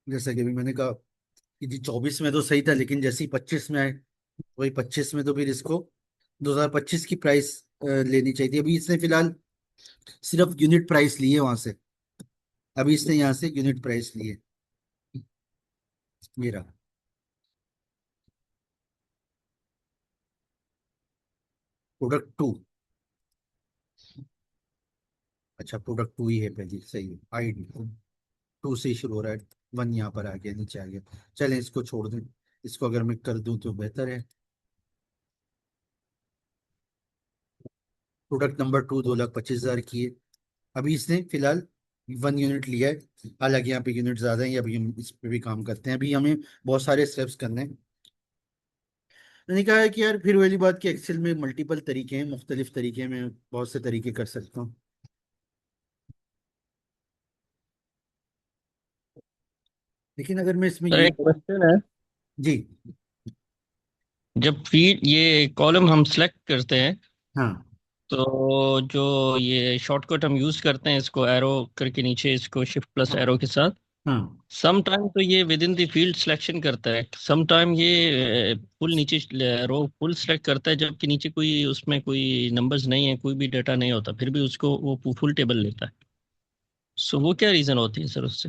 जैसा कि अभी मैंने कहा कि जी 24 में तो सही था, लेकिन जैसे ही 25 में आए, वही 25 में तो फिर इसको 2025 की प्राइस लेनी चाहिए थी। अभी इसने फिलहाल सिर्फ यूनिट प्राइस ली है वहां से, अभी इसने यहाँ से यूनिट प्राइस ली है, ये रहा। प्रोडक्ट टू, अच्छा प्रोडक्ट टू ही है पहले, सही है। आई टू से ही शुरू हो रहा है, वन यहाँ पर आ गया, नीचे आ गया। चलें इसको छोड़ दें, इसको अगर मैं कर दूं तो बेहतर है। प्रोडक्ट नंबर टू 2,25,000 की है। अभी इसने फिलहाल 1 यूनिट लिया है, हालांकि यहाँ पे यूनिट ज्यादा है, अभी हम इस पे भी काम करते हैं। अभी हमें बहुत सारे स्टेप्स करने हैं। मैंने कहा है कि यार फिर वही बात कि एक्सेल में मल्टीपल तरीके हैं, मुख्तलिफ तरीके में बहुत से तरीके कर सकता हूँ, लेकिन अगर मैं इसमें सर ये, एक क्वेश्चन है। जी, जब फीड ये कॉलम हम सेलेक्ट करते हैं, हाँ तो जो ये शॉर्टकट हम यूज करते हैं, इसको एरो करके नीचे, इसको शिफ्ट प्लस एरो के साथ, हाँ, सम टाइम तो ये with in the field selection करता है, सम टाइम ये फुल नीचे रो फुल सिलेक्ट करता है, जबकि नीचे कोई उसमें कोई नंबर्स नहीं है, कोई भी डाटा नहीं होता, फिर भी उसको वो फुल टेबल लेता है। सो वो क्या रीजन होती है सर उससे?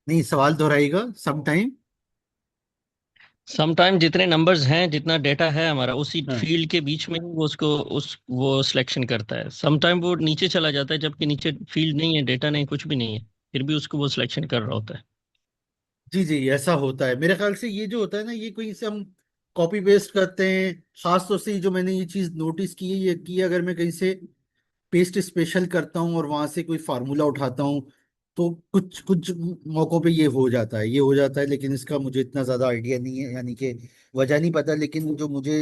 नहीं सवाल दोहराइएगा, सम टाइम। सम टाइम जितने नंबर्स हैं, जितना डेटा है हमारा, उसी हाँ फील्ड के बीच में ही वो उसको उस वो सिलेक्शन करता है। सम टाइम वो नीचे चला जाता है, जबकि नीचे फील्ड नहीं है, डेटा नहीं, कुछ भी नहीं है, फिर भी उसको वो सिलेक्शन कर रहा होता है। जी जी, ऐसा होता है मेरे ख्याल से। ये जो होता है ना, ये कहीं से हम कॉपी पेस्ट करते हैं, खास तौर से जो मैंने ये चीज नोटिस की है, ये कि अगर मैं कहीं से पेस्ट स्पेशल करता हूँ और वहां से कोई फार्मूला उठाता हूँ, तो कुछ कुछ मौकों पे ये हो जाता है, ये हो जाता है, लेकिन इसका मुझे इतना ज्यादा आइडिया नहीं है, यानी कि वजह नहीं पता। लेकिन जो मुझे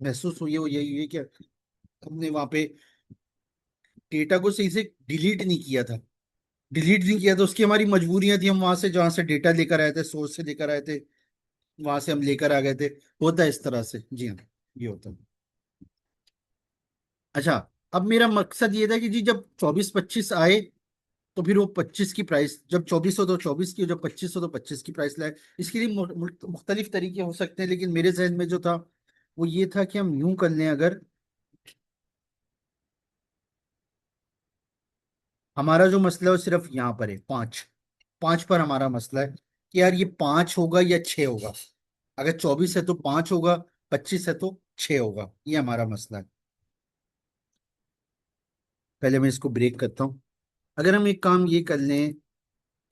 महसूस हुई है वो यही है कि हमने वहां पे डेटा को सही से डिलीट नहीं किया था। डिलीट नहीं किया तो उसकी हमारी मजबूरियां थी, हम वहां से जहां से डेटा लेकर आए थे, सोर्स से लेकर आए थे, वहां से हम लेकर आ गए थे। होता है इस तरह से, जी हाँ, ये होता है। अच्छा, अब मेरा मकसद ये था कि जी जब 24-25 आए, तो फिर वो 25 की प्राइस, जब 24 हो तो 24 की, जब 25 हो तो 25 की प्राइस लाए। इसके लिए मुख्तलिफ तरीके हो सकते हैं, लेकिन मेरे जहन में जो था वो ये था कि हम यूं कर लें, अगर हमारा जो मसला है वो सिर्फ यहाँ पर है, पाँच, पाँच पर हमारा मसला है कि यार ये पाँच होगा या छः होगा। अगर 24 है तो पाँच होगा, 25 है तो छः होगा, ये हमारा मसला है। पहले मैं इसको ब्रेक करता हूँ। अगर हम एक काम ये कर लें,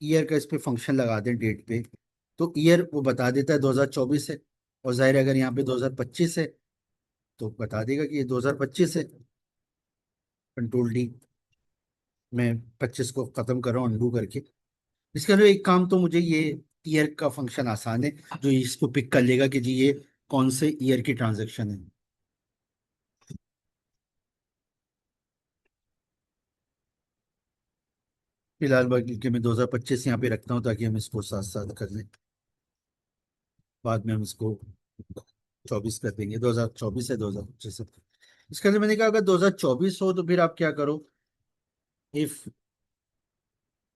ईयर का इस पे फंक्शन लगा दें डेट पे, तो ईयर वो बता देता है 2024 है, और जाहिर है अगर यहाँ पे 2025 है तो बता देगा कि ये 2025 है। कंट्रोल D, मैं 25 को खत्म कर रहा हूँ अनडू करके। इसके अलावा एक काम तो मुझे ये ईयर का फंक्शन आसान है, जो इसको पिक कर लेगा कि जी ये कौन से ईयर की ट्रांजैक्शन है। फिलहाल बाकी कि मैं 2025 यहाँ पे रखता हूँ ताकि हम इसको साथ साथ कर लें, बाद में हम इसको 24 कर देंगे। 2024 है, 2025 है। इसके अंदर मैंने कहा अगर 2024 हो तो फिर आप क्या करो, इफ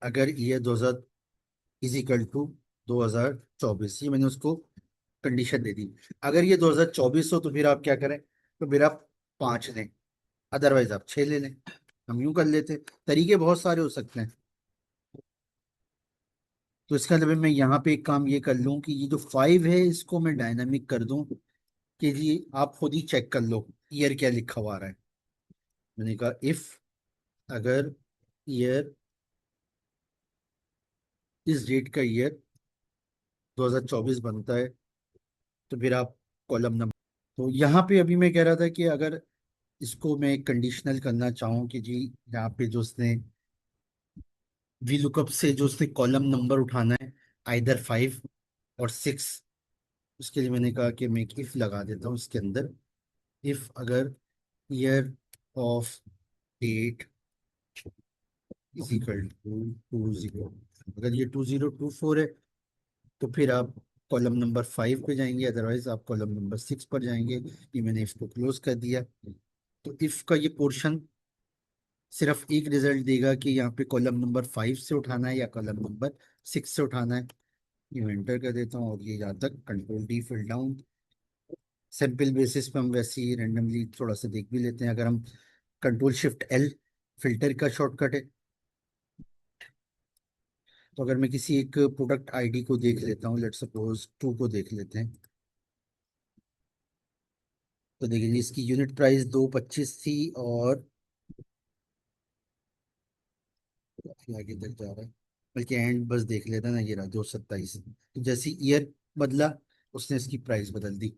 अगर ये 2000 इज इक्वल टू 2024, ये मैंने उसको कंडीशन दे दी। अगर ये 2024 हो तो फिर आप क्या करें, तो फिर आप पाँच लें, अदरवाइज आप छः ले लें। हम यूं कर लेते, तरीके बहुत सारे हो सकते हैं। तो इसका मतलब मैं यहाँ पे एक काम ये कर लूँ कि ये जो फाइव है इसको मैं डायनामिक कर दूं कि जी आप खुद ही चेक कर लो ईयर क्या लिखा हुआ आ रहा है। मैंने कहा इफ अगर ईयर, इस डेट का ईयर 2024 बनता है तो फिर आप कॉलम नंबर, तो यहाँ पे अभी मैं कह रहा था कि अगर इसको मैं कंडीशनल करना चाहूँ कि जी यहाँ पे जो उसने वी लुकअप से जो उसने कॉलम नंबर उठाना है, आइदर फाइव और सिक्स, उसके लिए मैंने कहा कि मैं एक इफ लगा देता हूँ इसके अंदर। इफ अगर year of date is equal to 20, अगर ये 2024 है तो फिर आप कॉलम नंबर फाइव पे जाएंगे, अदरवाइज आप कॉलम नंबर सिक्स पर जाएंगे। ये मैंने इसको क्लोज कर दिया। तो इफ का ये पोर्शन सिर्फ एक रिजल्ट देगा कि यहाँ पे कॉलम नंबर फाइव से उठाना है या कॉलम नंबर सिक्स से उठाना है। ये एंटर कर देता हूँ और ये यहाँ तक control D fill down. Sample basis पे हम वैसे ही रेंडमली थोड़ा सा देख भी लेते हैं। अगर हम कंट्रोल Shift L फिल्टर का शॉर्टकट है, तो अगर मैं किसी एक प्रोडक्ट आईडी को देख लेता हूँ, लेट सपोज टू को देख लेते हैं, तो देखिए जी इसकी यूनिट प्राइस 225 थी और काफी आगे तक जा रहा है, बल्कि एंड बस देख लेते हैं ना, ये रहा 227। तो जैसे ईयर बदला उसने इसकी प्राइस बदल दी।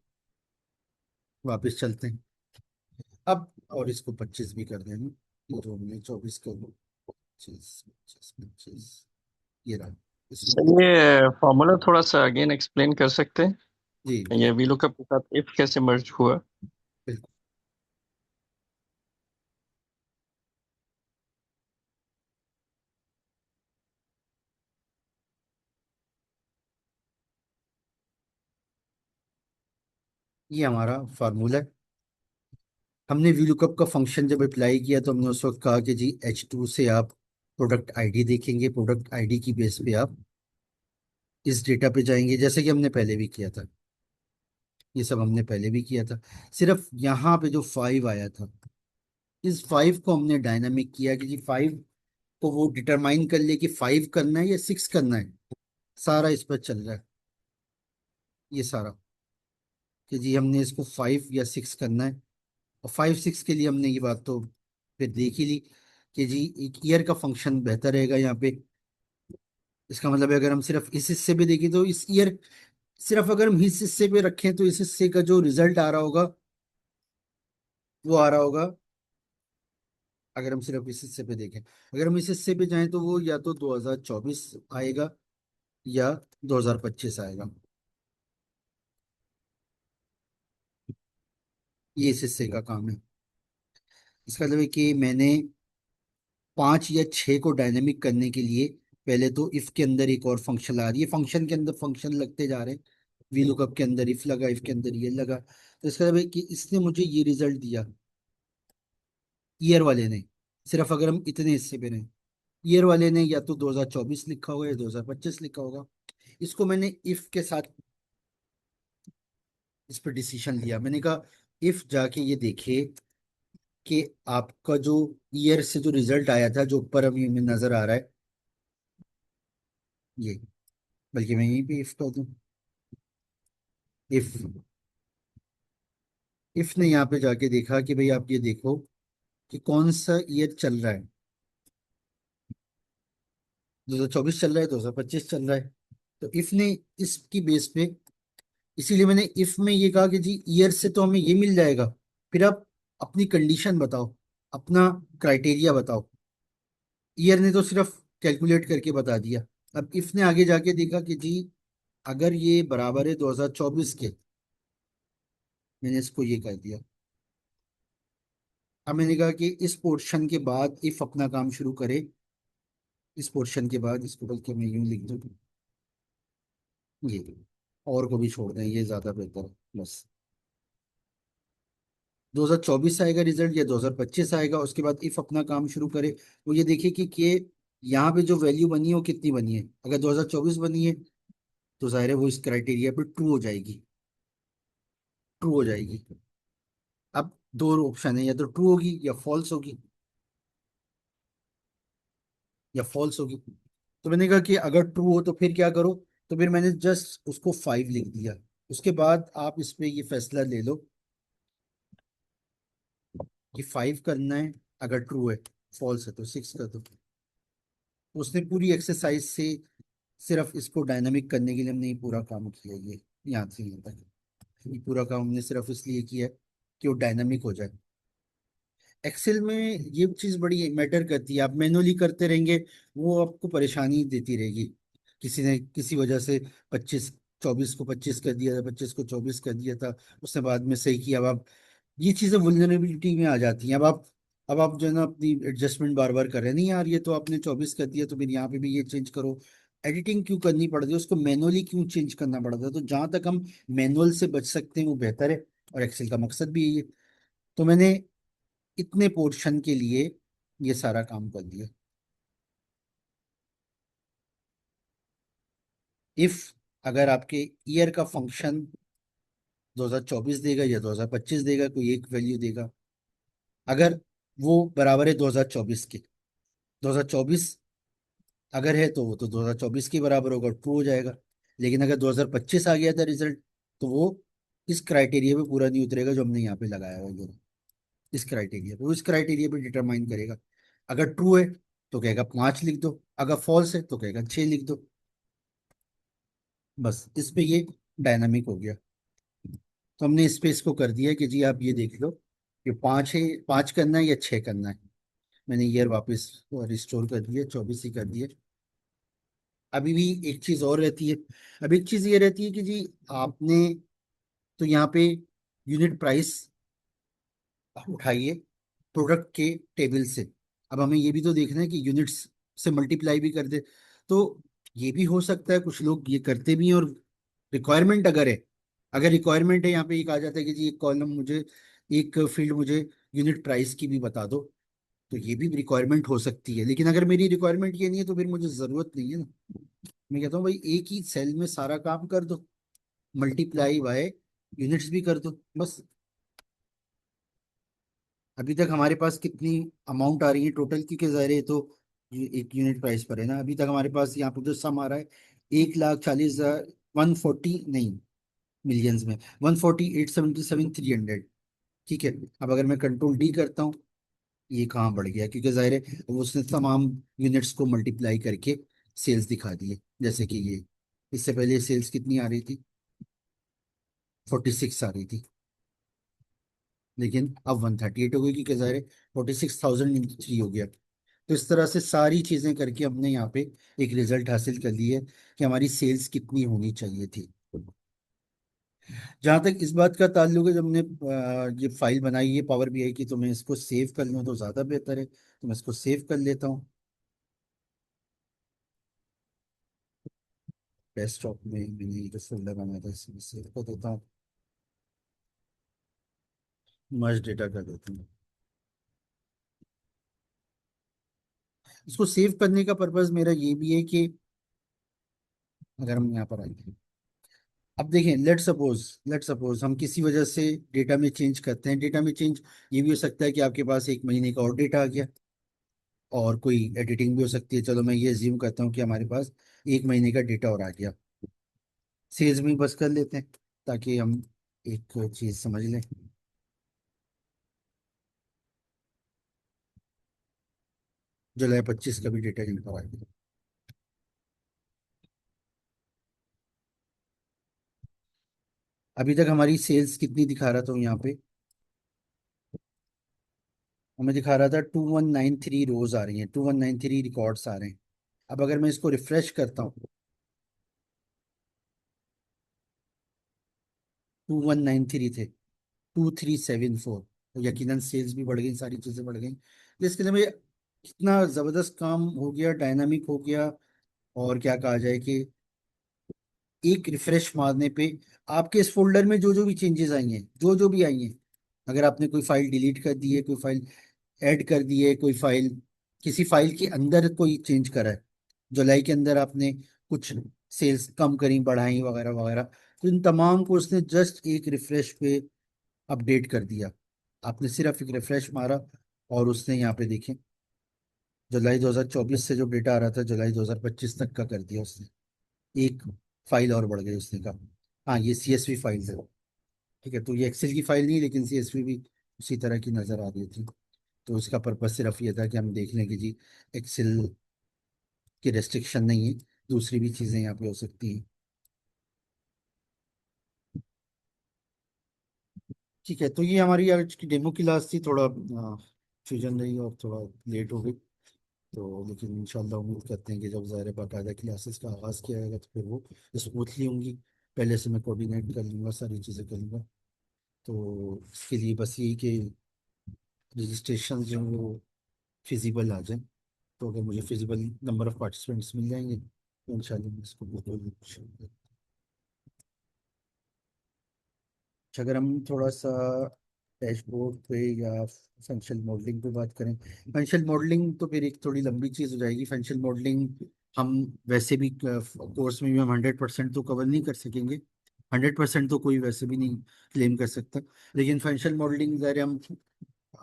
वापस चलते हैं अब, और इसको 25 भी कर देंगे, ये जो हमने 24 कर लो, 25 25 25, ये रहा इसको। सर ये फॉर्मूला थोड़ा सा अगेन एक्सप्लेन कर सकते जी हैं, ये VLOOKUP के साथ इफ कैसे मर्ज हुआ? बिल्कुल। ये हमारा फार्मूला है। हमने VLOOKUP का फंक्शन जब अप्लाई किया तो हमने उस वक्त कहा कि जी H2 से आप प्रोडक्ट आईडी देखेंगे, प्रोडक्ट आईडी की बेस पे आप इस डेटा पे जाएंगे, जैसे कि हमने पहले भी किया था। ये सब हमने पहले भी किया था। सिर्फ यहाँ पे जो फाइव आया था, इस फाइव को हमने डायनामिक किया कि जी फाइव को वो डिटरमाइन कर ले कि फाइव करना है या सिक्स करना है। सारा इस पर चल रहा है ये सारा, कि जी हमने इसको फाइव या सिक्स करना है। और फाइव सिक्स के लिए हमने ये बात तो फिर देख ही ली कि जी एक ईयर का फंक्शन बेहतर रहेगा यहाँ पे। इसका मतलब है अगर हम सिर्फ इस हिस्से पे देखें तो इस ईयर, सिर्फ अगर हम इस हिस्से पे रखें तो इस हिस्से का जो रिजल्ट आ रहा होगा वो आ रहा होगा। अगर हम सिर्फ इस हिस्से पे देखें, अगर हम इस हिस्से पे जाएं तो वो या तो 2024 आएगा या 2025 आएगा। ये इस हिस्से का काम है। इसका मतलब है कि मैंने पांच या छह को डायनेमिक करने के लिए पहले तो इफ के अंदर एक और फंक्शन आ रही है, फंक्शन के अंदर फंक्शन लगते जा रहे हैं। वी लुकअप के अंदर इफ लगा, इफ के अंदर ये लगा, तो इसका मतलब है कि इसने मुझे ये रिजल्ट दिया ईयर वाले ने, सिर्फ अगर हम इतने हिस्से पे रहें। ईयर वाले ने या तो 2024 लिखा होगा या 2025 लिखा होगा। इसको मैंने इफ के साथ इस पर डिसीजन लिया। मैंने कहा इफ जाके ये देखे कि आपका जो ईयर से जो रिजल्ट आया था, जो ऊपर अभी में नजर आ रहा है ये, बल्कि मैं यहीं पे इफ कर दूं। इफ इफ ने यहाँ पे जाके देखा कि भाई आप ये देखो कि कौन सा ईयर चल रहा है, 2024 चल रहा है, 2025 चल रहा है। तो इफ ने इसकी बेस पे, इसीलिए मैंने इफ में ये कहा कि जी ईयर से तो हमें ये मिल जाएगा, फिर आप अपनी कंडीशन बताओ, अपना क्राइटेरिया बताओ। ईयर ने तो सिर्फ कैलकुलेट करके बता दिया। अब इफ ने आगे जाके देखा कि जी अगर ये बराबर है 2024 के, मैंने इसको ये कह दिया। अब मैंने कहा कि इस पोर्शन के बाद इफ अपना काम शुरू करे, इस पोर्शन के बाद इसको बल्कि मैं यूं लिख दूं, ये और को भी छोड़ दें, ये ज्यादा बेहतर है। बस 2024 आएगा रिजल्ट या 2025 आएगा, उसके बाद इफ अपना काम शुरू करे, वो ये देखे कि यहाँ पे जो वैल्यू बनी है वो कितनी बनी है। अगर 2024 बनी है तो जाहिर है वो इस क्राइटेरिया पे ट्रू हो जाएगी, ट्रू हो जाएगी। अब दो ऑप्शन है, या तो ट्रू होगी या फॉल्स होगी, या फॉल्स होगी। तो मैंने कहा कि अगर ट्रू हो तो फिर क्या करो, तो फिर मैंने जस्ट उसको 5 लिख दिया। उसके बाद आप इस पे ये फैसला ले लो कि 5 करना है, अगर ट्रू है। फॉल्स है तो 6 कर दो। उसने पूरी एक्सरसाइज से सिर्फ इसको डायनामिक करने के लिए हमने ये पूरा काम किया, ये यहाँ से यहाँ तक ये पूरा काम हमने सिर्फ इसलिए किया कि वो डायनामिक हो जाए। एक्सेल में ये चीज़ बड़ी मैटर करती है। आप मैनुअली करते रहेंगे, वो आपको परेशानी देती रहेगी। किसी ने किसी वजह से 25 24 को 25 कर दिया था, 25 को 24 कर दिया था, उसने बाद में सही किया। अब आप ये चीज़ें वुलनरेबिलिटी में आ जाती हैं। अब आप जो है ना अपनी एडजस्टमेंट बार बार कर रहे हैं, नहीं यार ये तो आपने 24 कर दिया तो फिर यहाँ पे भी ये चेंज करो। एडिटिंग क्यों करनी पड़ती है, उसको मैनुअली क्यों चेंज करना पड़ता है। तो जहां तक हम मैनुअल से बच सकते हैं वो बेहतर है, और एक्सेल का मकसद भी यही है। तो मैंने इतने पोर्शन के लिए ये सारा काम कर दिया। इफ अगर आपके ईयर का फंक्शन 2024 देगा या 2025 देगा, कोई एक वैल्यू देगा, अगर वो बराबर है 2024 के, 2024 अगर है तो वो तो 2024 के बराबर होगा, ट्रू हो जाएगा। लेकिन अगर 2025 आ गया था रिजल्ट, तो वो इस क्राइटेरिया पे पूरा नहीं उतरेगा जो हमने यहाँ पे लगाया हुआ है। इस क्राइटेरिया पे, वो इस क्राइटेरिया पे डिटरमाइन करेगा। अगर ट्रू है तो कहेगा 5 लिख दो, अगर फॉल्स है तो कहेगा 6 लिख दो। बस इस पे ये डायनामिक हो गया। तो हमने इस पे इसको कर दिया कि जी आप ये देख लो कि 5 है, 5 करना है या 6 करना है। मैंने ईयर वापस रिस्टोर कर दिया, 24 ही कर दिए। अभी भी एक चीज और रहती है। अब एक चीज ये रहती है कि जी आपने तो यहाँ पे यूनिट प्राइस उठाइए प्रोडक्ट के टेबल से। अब हमें ये भी तो देखना है कि यूनिट्स से मल्टीप्लाई भी कर दे। तो ये भी हो सकता है, कुछ लोग ये करते भी हैं। और रिक्वायरमेंट अगर है, अगर रिक्वायरमेंट है यहाँ पे एक आ जाता है कि जी एक कॉलम मुझे, एक फील्ड मुझे यूनिट प्राइस की भी बता दो, तो ये भी रिक्वायरमेंट हो सकती है। लेकिन अगर मेरी रिक्वायरमेंट ये नहीं है तो फिर मुझे जरूरत नहीं है ना। मैं कहता हूँ भाई एक ही सेल में सारा काम कर दो, मल्टीप्लाई बाय यूनिट्स भी कर दो बस। अभी तक हमारे पास कितनी अमाउंट आ रही है टोटल, क्योंकि ज़ाहिर है ये तो ये एक यूनिट प्राइस पर है ना। अभी तक हमारे पास यहाँ पे जो सम आ रहा है 1,40,000, 140 नहीं, मिलियंस में 148,77,300। ठीक है। अब अगर मैं कंट्रोल डी करता हूँ, ये कहाँ बढ़ गया, क्योंकि जाहिर है वो उसने तमाम यूनिट्स को मल्टीप्लाई करके सेल्स दिखा दिए। जैसे कि ये, इससे पहले सेल्स कितनी आ रही थी, 46 आ रही थी, लेकिन अब 138 हो गई, क्योंकि जाहिर है 46,003 हो गया। तो इस तरह से सारी चीजें करके हमने यहाँ पे एक रिजल्ट हासिल कर ली है कि हमारी सेल्स कितनी होनी चाहिए थी। जहां तक इस बात का ताल्लुक है, जब हमने ये फाइल बनाई है पावर बीआई की, तो मैं इसको सेव कर लूँ तो ज्यादा बेहतर है। तो मैं इसको सेव कर लेता हूँ। डेस्कटॉप में मैंने ये जो फोल्डर बनाया था इसमें सेव कर देता हूँ, मर्ज डेटा कर देता हूँ। इसको सेव करने का पर्पज मेरा ये भी है कि अगर हम यहाँ पर आएंगे, अब देखें, लेट सपोज हम किसी वजह से डेटा में चेंज करते हैं। डेटा में चेंज ये भी हो सकता है कि आपके पास एक महीने का और डेटा आ गया, और कोई एडिटिंग भी हो सकती है। चलो मैं ये अज्यूम करता हूँ कि हमारे पास एक महीने का डेटा और आ गया। सेल्स में बस कर लेते हैं ताकि हम एक चीज समझ लें। जुलाई 25 का भी डेटा यहाँ पर आ गया। अभी तक हमारी सेल्स कितनी दिखा रहा था यहाँ पे, हमें दिखा रहा था 2193 रोज आ रही हैं, 2193 रिकॉर्ड्स आ रहे हैं। अब अगर मैं इसको रिफ्रेश करता हूँ, 2193 थे, 2374, तो यकीनन सेल्स भी बढ़ गई, सारी चीजें बढ़ गई। तो इसके लिए भाई कितना जबरदस्त काम हो गया, डायनामिक हो गया। और क्या कहा जाए कि एक रिफ्रेश मारने पे आपके इस फोल्डर में जो जो भी चेंजेस आई हैं, जो जो भी आई हैं, अगर आपने कोई फाइल डिलीट कर दी है, कोई फाइल ऐड कर दी है, कोई फाइल, किसी फाइल के अंदर कोई चेंज करा है, जुलाई के अंदर आपने कुछ सेल्स कम करी, बढ़ाई, वगैरह वगैरह, तो इन तमाम को उसने जस्ट एक रिफ्रेश पे अपडेट कर दिया। आपने सिर्फ एक रिफ्रेश मारा और उसने यहाँ पे देखें, जुलाई 2024 से जो डेटा आ रहा था जुलाई 2025 तक का कर दिया उसने। एक फाइल और बढ़ गई उसने कहा। हाँ, ये CSV फाइल है। ठीक है, तो ये एक्सेल की फाइल नहीं है, लेकिन CSV भी उसी तरह की नजर आ रही थी। तो इसका पर्पज सिर्फ ये था कि हम देख लें कि जी एक्सेल की रेस्ट्रिक्शन नहीं है, दूसरी भी चीज़ें यहाँ पे हो सकती हैं। ठीक है, तो ये हमारी आज की डेमो क्लास थी। थोड़ा फ्यूजन रही और थोड़ा लेट हो गई, तो लेकिन इंशाल्लाह उम्मीद करते हैं कि जब ज़ाहिर बाकायदा क्लासेस का आगाज़ किया जाएगा तो फिर वो स्मूथली होंगी। पहले से मैं कोऑर्डिनेट कर लूँगा, सारी चीज़ें कर लूँगा। तो इसके लिए बस यही कि रजिस्ट्रेशन जो है वो फिजिबल आ जाए। तो अगर मुझे फिजिबल नंबर ऑफ़ पार्टिसिपेंट्स मिल जाएंगे तो इंशाल्लाह मैं इसको बिल्कुल शुरू करूँ। अच्छा, अगर हम थोड़ा सा डैशबोर्ड पे या फंक्शनल मॉडलिंग पे बात करें। फंक्शनल मॉडलिंग तो फिर एक थोड़ी लंबी चीज़ हो जाएगी। फंक्शनल मॉडलिंग हम वैसे भी कोर्स में भी हम 100% तो कवर नहीं कर सकेंगे। 100% तो कोई वैसे भी नहीं क्लेम कर सकता। लेकिन फंक्शनल मॉडलिंग ज़रा हम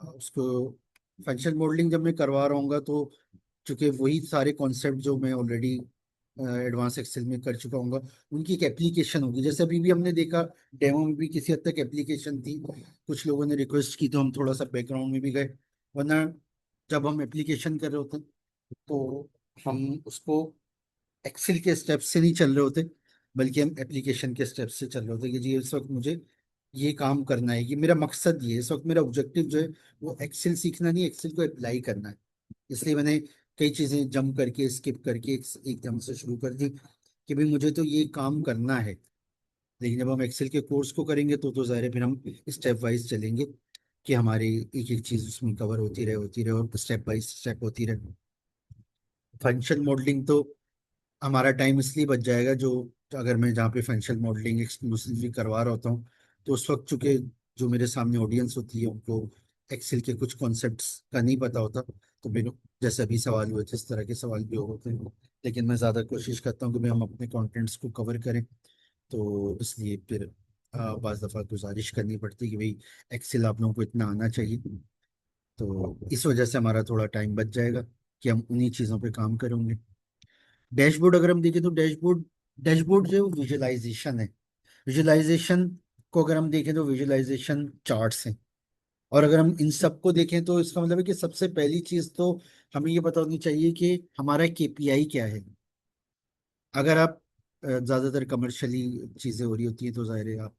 उसको, फंक्शनल मॉडलिंग जब मैं करवा रहा हूँ तो चूंकि वही सारे कॉन्सेप्ट जो मैं ऑलरेडी एडवांस एक्सेल में कर चुका हूँ, उनकी एक एप्लीकेशन होगी। जैसे अभी भी हमने देखा डेमो में भी किसी हद तक एप्लीकेशन थी, कुछ लोगों ने रिक्वेस्ट की तो हम थोड़ा सा बैकग्राउंड में भी गए। वरना जब हम एप्लीकेशन कर रहे होते हैं तो हम उसको एक्सेल के स्टेप से नहीं चल रहे होते, बल्कि हम एप्लीकेशन के स्टेप से चल रहे होते कि जी इस वक्त मुझे ये काम करना है, ये मेरा मकसद, ये इस वक्त मेरा ऑब्जेक्टिव जो है वो एक्सेल सीखना नहीं, एक्सेल को अप्लाई करना है। इसलिए मैंने कई चीजें जंप करके, स्किप करके एकदम से शुरू कर दी कि भाई मुझे तो ये काम करना है। लेकिन जब हम एक्सेल के कोर्स को करेंगे तो ज़ाहिर है फिर हम स्टेप वाइज चलेंगे कि हमारी एक एक चीज उसमें कवर होती रहे और स्टेप बाय स्टेप होती रहे। फंक्शन मॉडलिंग तो हमारा टाइम इसलिए बच जाएगा, जो अगर मैं जहाँ पे फंक्शनल मॉडलिंग एक्सक्लूसिवली करवा रहा होता हूँ तो उस वक्त चूंकि जो मेरे सामने ऑडियंस होती है उनको एक्सेल के कुछ कॉन्सेप्ट्स का नहीं पता होता, तो मेरे जैसे अभी सवाल हुए थे इस तरह के सवाल भी होते हैं। लेकिन मैं ज़्यादा कोशिश करता हूँ कि भाई हम अपने कंटेंट्स को कवर करें। तो इसलिए फिर बाज़ दफ़ा गुजारिश करनी पड़ती है कि भाई एक्सेल आप लोगों को इतना आना चाहिए। तो इस वजह से हमारा थोड़ा टाइम बच जाएगा कि हम उन्हीं चीज़ों पे काम करेंगे। डैशबोर्ड अगर हम देखें तो डैशबोर्ड डैशबोर्ड जो विजुअलाइजेशन है, विजुअलाइजेशन को अगर हम देखें तो विजुअलाइजेशन चार्ट्स हैं। और अगर हम इन सबको देखें तो इसका मतलब है कि सबसे पहली चीज तो हमें ये पता होनी चाहिए कि हमारा KPI क्या है। अगर आप ज्यादातर कमर्शियली चीजें हो रही होती हैं तो जाहिर है आप,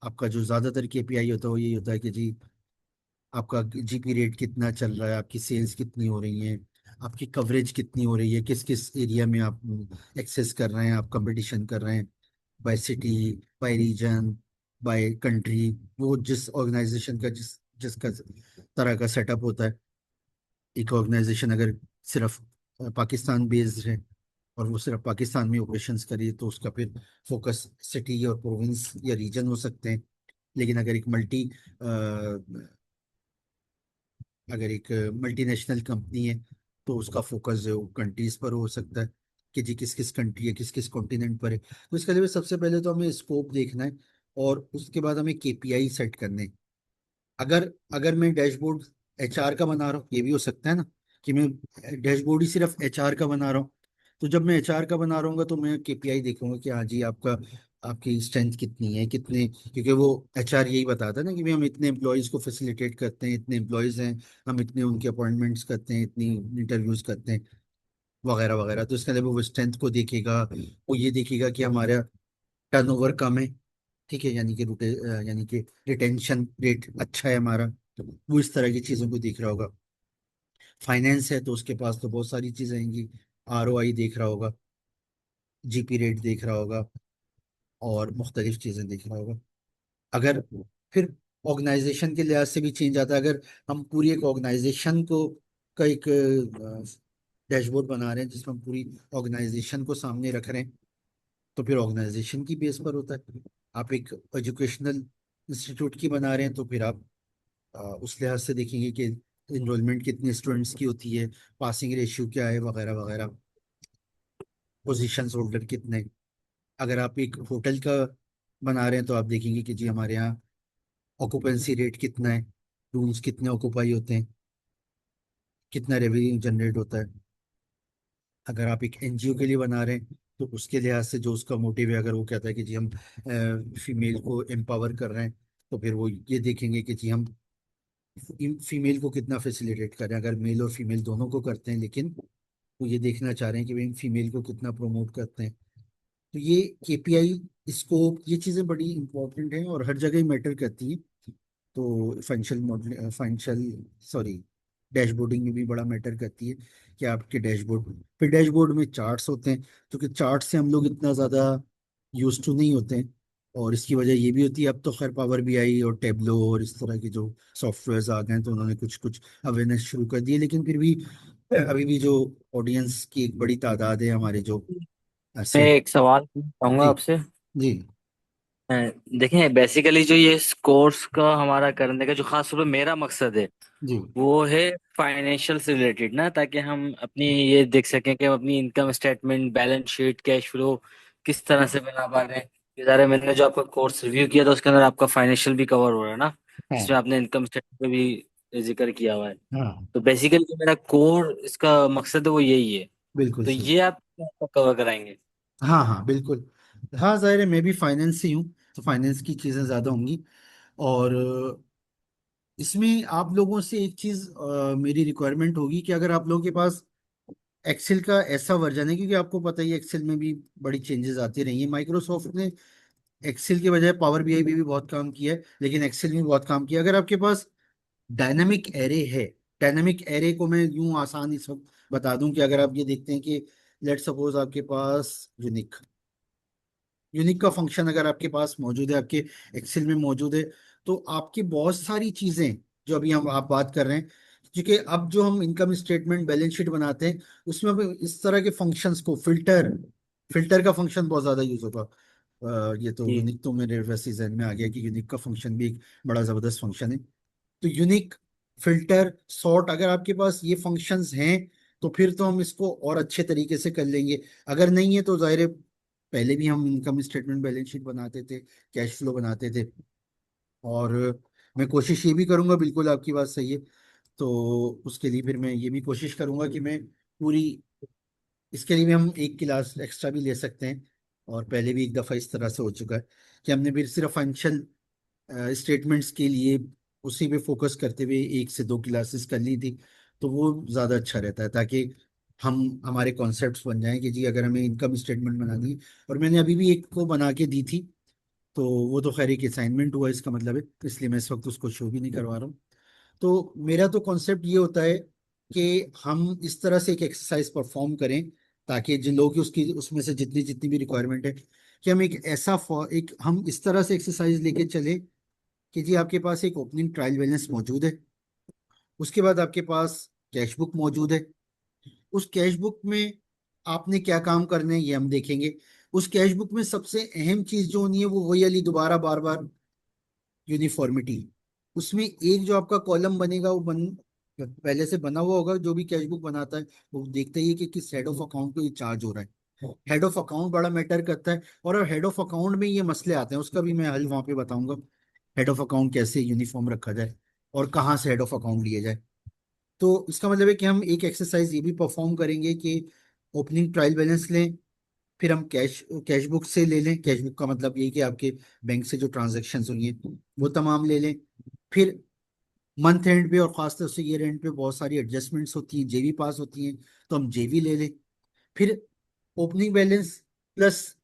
आपका जो ज्यादातर KPI होता है वो यही होता है कि जी आपका GP रेट कितना चल रहा है, आपकी सेल्स कितनी हो रही हैं, आपकी कवरेज कितनी हो रही है, किस किस एरिया में आप एक्सेस कर रहे हैं, आप कंपटीशन कर रहे हैं, by city, by region, by country. वो जिस ऑर्गेनाइजेशन का जिसका तरह का सेटअप होता है। एक ऑर्गेनाइजेशन अगर सिर्फ पाकिस्तान बेस्ड है और वो सिर्फ पाकिस्तान में ऑपरेशंस करिए तो उसका फिर फोकस सिटी और प्रोविंस या रीजन हो सकते हैं। लेकिन अगर एक मल्टीनेशनल कंपनी है तो उसका फोकस जो कंट्रीज पर हो सकता है कि जी किस किस कंट्री है, किस किस कॉन्टिनेंट पर है। तो इसके लिए सबसे पहले तो हमें स्कोप देखना है, और उसके बाद हमें केपीआई सेट करने हैं। अगर अगर मैं डैशबोर्ड एचआर का बना रहा हूँ, ये भी हो सकता है ना कि मैं डैशबोर्ड ही सिर्फ एचआर का बना रहा हूँ। तो जब मैं एचआर का बना रहा हूँ तो मैं केपीआई देखूंगा कि हाँ जी आपका आपकी स्ट्रेंथ कितनी है, कितने, क्योंकि वो एचआर यही बताता है ना कि भाई हम इतने एम्प्लॉयज को फैसिलिटेट करते हैं, इतने एम्प्लॉयज हैं, हम इतने उनके अपॉइंटमेंट्स करते हैं, इतनी इंटरव्यूज करते हैं, वगैरह वगैरह। तो इसके अलावा वो स्ट्रेंथ को देखेगा, वो ये देखेगा कि हमारा टर्नओवर कम है, ठीक है, यानी कि रिटेंशन रेट अच्छा है हमारा, तो वो इस तरह की चीज़ों को देख रहा होगा। फाइनेंस है तो उसके पास तो बहुत सारी चीज़ें आएंगी, आरओआई देख रहा होगा, जीपी रेट देख रहा होगा, और मुख्तलिफ चीज़ें देख रहा होगा। अगर फिर ऑर्गेनाइजेशन के लिहाज से भी चेंज आता है। अगर हम पूरी एक ऑर्गेनाइजेशन को का एक डैशबोर्ड बना रहे हैं जिसमें हम पूरी ऑर्गेनाइजेशन को सामने रख रहे हैं, तो फिर ऑर्गेनाइजेशन की बेस पर होता है। आप एक एजुकेशनल इंस्टीट्यूट की बना रहे हैं तो फिर आप उस लिहाज से देखेंगे कि इनरोलमेंट कितने स्टूडेंट्स की होती है, पासिंग रेशियो क्या है, वगैरह वगैरह, पोजीशन होल्डर कितने। अगर आप एक होटल का बना रहे हैं तो आप देखेंगे कि जी हमारे यहाँ ऑक्यूपेंसी रेट कितना है, रूम्स कितने ऑक्यूपाई होते हैं, कितना रेवेन्यू जनरेट होता है। अगर आप एक एनजीओ के लिए बना रहे हैं तो उसके लिहाज से जो उसका मोटिव है, अगर वो कहता है कि जी हम फीमेल को एम्पावर कर रहे हैं, तो फिर वो ये देखेंगे कि जी हम फीमेल को कितना फैसिलिटेट कर रहे हैं। अगर मेल और फीमेल दोनों को करते हैं, लेकिन वो ये देखना चाह रहे हैं कि भाई फीमेल को कितना प्रमोट करते हैं। तो ये केपीआई, स्कोप, ये चीज़ें बड़ी इंपॉर्टेंट हैं और हर जगह ही मैटर करती हैं। तो फाइनेंशियल मॉडल, फाइनेंशियल सॉरी डैशबोर्डिंग में भी बड़ा मैटर करती है कि आपके डैशबोर्ड, फिर डैशबोर्ड में चार्ट्स होते हैं, क्योंकि चार्ट से हम लोग इतना ज़्यादा यूज टू नहीं होते हैं। और इसकी वजह ये भी होती है, अब तो खैर पावर बीआई और टेबलो और इस तरह के जो सॉफ्टवेयर्स आ गए हैं तो उन्होंने कुछ कुछ अवेयरनेस शुरू कर दी है, लेकिन फिर भी अभी भी जो ऑडियंस की एक बड़ी तादाद है हमारे जो मैं ऐसे। एक सवाल पूछना चाहूंगा जी आपसे। जी अ, देखें, बेसिकली जो ये इस कोर्स का हमारा करने का जो खास तौर पे मेरा मकसद है जी। वो है फाइनेंशियल से रिलेटेड ना, ताकि हम अपनी ये देख सकें कि हम अपनी income statement, balance sheet, cash flow किस तरह से बना पा रहे हैं। ये सारे मैंने जो आपका कोर्स रिव्यू किया था उसके अंदर आपका फाइनेंशियल भी कवर हो रहा है ना, हाँ जिसमें आपने इनकम स्टेटमेंट पे भी जिक्र किया हुआ है। हाँ तो बेसिकली जो मेरा कोर इसका मकसद है वो यही है। बिल्कुल तो सही। ये आप कवर कराएंगे? हाँ हाँ बिल्कुल। हाँ जाहिर है मैं भी फाइनेंस से ही हूँ, तो फाइनेंस की चीज़ें ज़्यादा होंगी। और इसमें आप लोगों से एक चीज़ मेरी रिक्वायरमेंट होगी कि अगर आप लोगों के पास एक्सेल का ऐसा वर्जन है, क्योंकि आपको पता ही है एक्सेल में भी बड़ी चेंजेस आती रही हैं। माइक्रोसॉफ्ट ने एक्सेल के बजाय पावर बीआई भी बहुत काम किया है, लेकिन एक्सेल में भी बहुत काम किया। अगर आपके पास डायनामिक एरे है, डायनामिक एरे को मैं यूं आसानी से बता दूं कि अगर आप ये देखते हैं कि लेट सपोज आपके पास यूनिक यूनिक का फंक्शन अगर आपके पास मौजूद है, आपके एक्सेल में मौजूद है, तो आपकी बहुत सारी चीजें जो अभी हम आप बात कर रहे हैं, क्योंकि अब जो हम इनकम स्टेटमेंट बैलेंस शीट बनाते हैं उसमें अब इस तरह के फंक्शंस को फिल्टर फिल्टर का फंक्शन बहुत ज्यादा यूज होगा। ये तो जी। यूनिक तो मेरे वैसे ही जहन में आ गया कि यूनिक का फंक्शन भी एक बड़ा जबरदस्त फंक्शन है। तो यूनिक, फिल्टर, सॉर्ट, अगर आपके पास ये फंक्शंस हैं तो फिर तो हम इसको और अच्छे तरीके से कर लेंगे। अगर नहीं है तो जाहिर है पहले भी हम इनकम स्टेटमेंट बैलेंस शीट बनाते थे, कैश फ्लो बनाते थे। और मैं कोशिश ये भी करूंगा, बिल्कुल आपकी बात सही है, तो उसके लिए फिर मैं ये भी कोशिश करूंगा कि मैं पूरी, इसके लिए भी हम एक क्लास एक्स्ट्रा भी ले सकते हैं। और पहले भी एक दफ़ा इस तरह से हो चुका है कि हमने फिर सिर्फ फाइनेंशियल स्टेटमेंट्स के लिए उसी पे फोकस करते हुए एक से दो क्लासेस कर ली थी। तो वो ज़्यादा अच्छा रहता है, ताकि हम हमारे कॉन्सेप्ट्स बन जाएं कि जी अगर हमें इनकम स्टेटमेंट बनानी है। और मैंने अभी भी एक को बना के दी थी, तो वो तो खैर एक असाइनमेंट हुआ इसका मतलब है, इसलिए मैं इस वक्त उसको शो भी नहीं करवा रहा हूँ। तो मेरा तो कॉन्सेप्ट ये होता है कि हम इस तरह से एक एक्सरसाइज परफॉर्म करें ताकि जिन लोगों की उसकी उसमें से जितनी जितनी भी रिक्वायरमेंट है, कि हम एक ऐसा एक हम इस तरह से एक्सरसाइज लेके चलें कि जी आपके पास एक ओपनिंग ट्रायल बैलेंस मौजूद है, उसके बाद आपके पास कैश बुक मौजूद है। उस कैश बुक में आपने क्या काम करने हैं ये हम देखेंगे। उस कैश बुक में सबसे अहम चीज जो होनी है वो वही वाली दोबारा बार बार यूनिफॉर्मिटी। उसमें एक जो आपका कॉलम बनेगा वो पहले से बना हुआ होगा, जो भी कैश बुक बनाता है वो देखता ही है कि किस हेड ऑफ अकाउंट को ये चार्ज हो रहा है। हेड ऑफ अकाउंट बड़ा मैटर करता है, और हेड ऑफ अकाउंट में ये मसले आते हैं, उसका भी मैं हल वहां पे बताऊंगा। हेड ऑफ अकाउंट कैसे यूनिफॉर्म रखा जाए और कहाँ से हेड ऑफ अकाउंट लिए जाए। तो इसका मतलब है कि हम एक एक्सरसाइज ये भी परफॉर्म करेंगे कि ओपनिंग ट्रायल बैलेंस लें, फिर हम कैश कैश बुक से ले लें। कैश बुक का मतलब ये कि आपके बैंक से जो ट्रांजेक्शन होंगे वो तमाम ले लें। फिर मंथ एंड पे और खासतौर से ईयर एंड पे बहुत सारी एडजस्टमेंट्स होती हैं, जेवी पास होती हैं, तो हम जेवी ले लें। फिर opening balance plus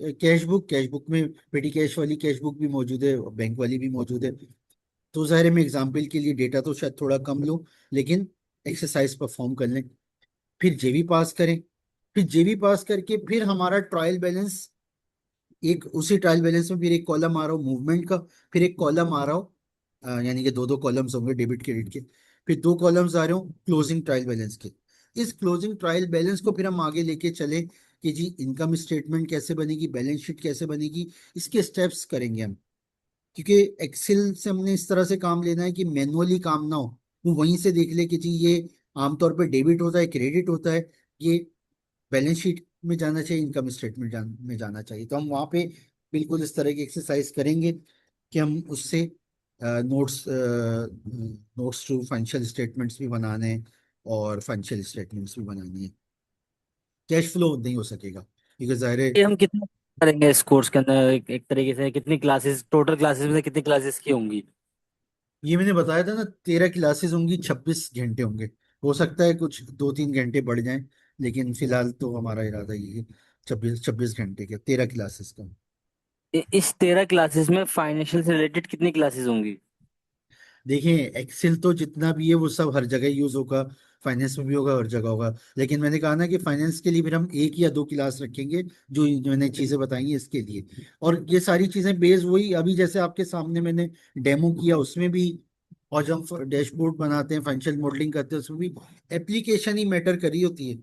cash book में पेटी कैश वाली कैश बुक भी मौजूद है और बैंक वाली भी मौजूद है। तो ज़ाहिर है मैं एग्जाम्पल के लिए डेटा तो शायद थोड़ा कम लूँ, लेकिन एक्सरसाइज परफॉर्म कर लें। फिर जेवी पास करें। फिर जेवी पास करके फिर हमारा ट्रायल बैलेंस, एक उसी ट्रायल बैलेंस में फिर एक कॉलम आ रहा हो मूवमेंट का, फिर एक कॉलम आ रहा हो यानी कि दो दो कॉलम्स होंगे डेबिट क्रेडिट के, फिर दो कॉलम्स आ रहे हो क्लोजिंग ट्रायल बैलेंस के। इस क्लोजिंग ट्रायल बैलेंस को फिर हम आगे लेके चले कि जी इनकम स्टेटमेंट कैसे बनेगी, बैलेंस शीट कैसे बनेगी, इसके स्टेप्स करेंगे हम। क्योंकि एक्सेल से हमने इस तरह से काम लेना है कि मैनुअली काम ना हो, वो वहीं से देख ले कि जी ये आमतौर पर डेबिट होता है, क्रेडिट होता है, ये बैलेंस शीट में जाना चाहिए, इनकम स्टेटमेंट में जाना चाहिए। तो हम वहाँ पे बिल्कुल इस तरह की एक्सरसाइज करेंगे कि हम उससे notes notes to financial statements भी बनाने हैं और फाइनेंशियल स्टेटमेंट्स भी बनानी है। कैश फ्लो नहीं हो सकेगा क्योंकि जाहिर है। ये हम कितना करेंगे इस कोर्स के अंदर, एक तरीके से कितनी क्लासेस, टोटल क्लासेस में से कितनी क्लासेस की होंगी? ये मैंने बताया था ना, 13 क्लासेस होंगी, 26 घंटे होंगे। हो सकता है कुछ 2-3 घंटे बढ़ जाएं, लेकिन फिलहाल तो हमारा इरादा ये है 26 26 घंटे के 13 क्लासेस का। इस 13 क्लासेस में फाइनेंशियल से रिलेटेड कितनी क्लासेस होंगी? देखिए एक्सेल तो जितना भी है वो सब हर जगह यूज होगा, फाइनेंस में भी होगा, हर जगह होगा। लेकिन मैंने कहा ना कि फाइनेंस के लिए फिर हम 1 या 2 क्लास रखेंगे, जो मैंने चीजें बताई हैं इसके लिए। और ये सारी चीजें बेस वही अभी जैसे आपके सामने मैंने डेमो किया उसमें भी, और जब हम डैशबोर्ड बनाते हैं, फाइनेंशियल मॉडलिंग करते हैं, उसमें भी एप्लीकेशन ही मैटर करी होती है।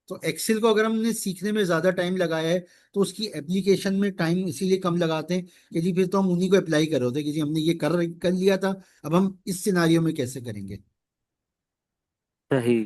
तो एक्सेल को अगर हमने सीखने में ज्यादा टाइम लगाया है, तो उसकी एप्लीकेशन में टाइम इसीलिए कम लगाते हैं कि जी फिर तो हम उन्हीं को अप्लाई कर रहे होते हैं कि जी हमने ये कर कर लिया था, अब हम इस सिनारियो में कैसे करेंगे। सही।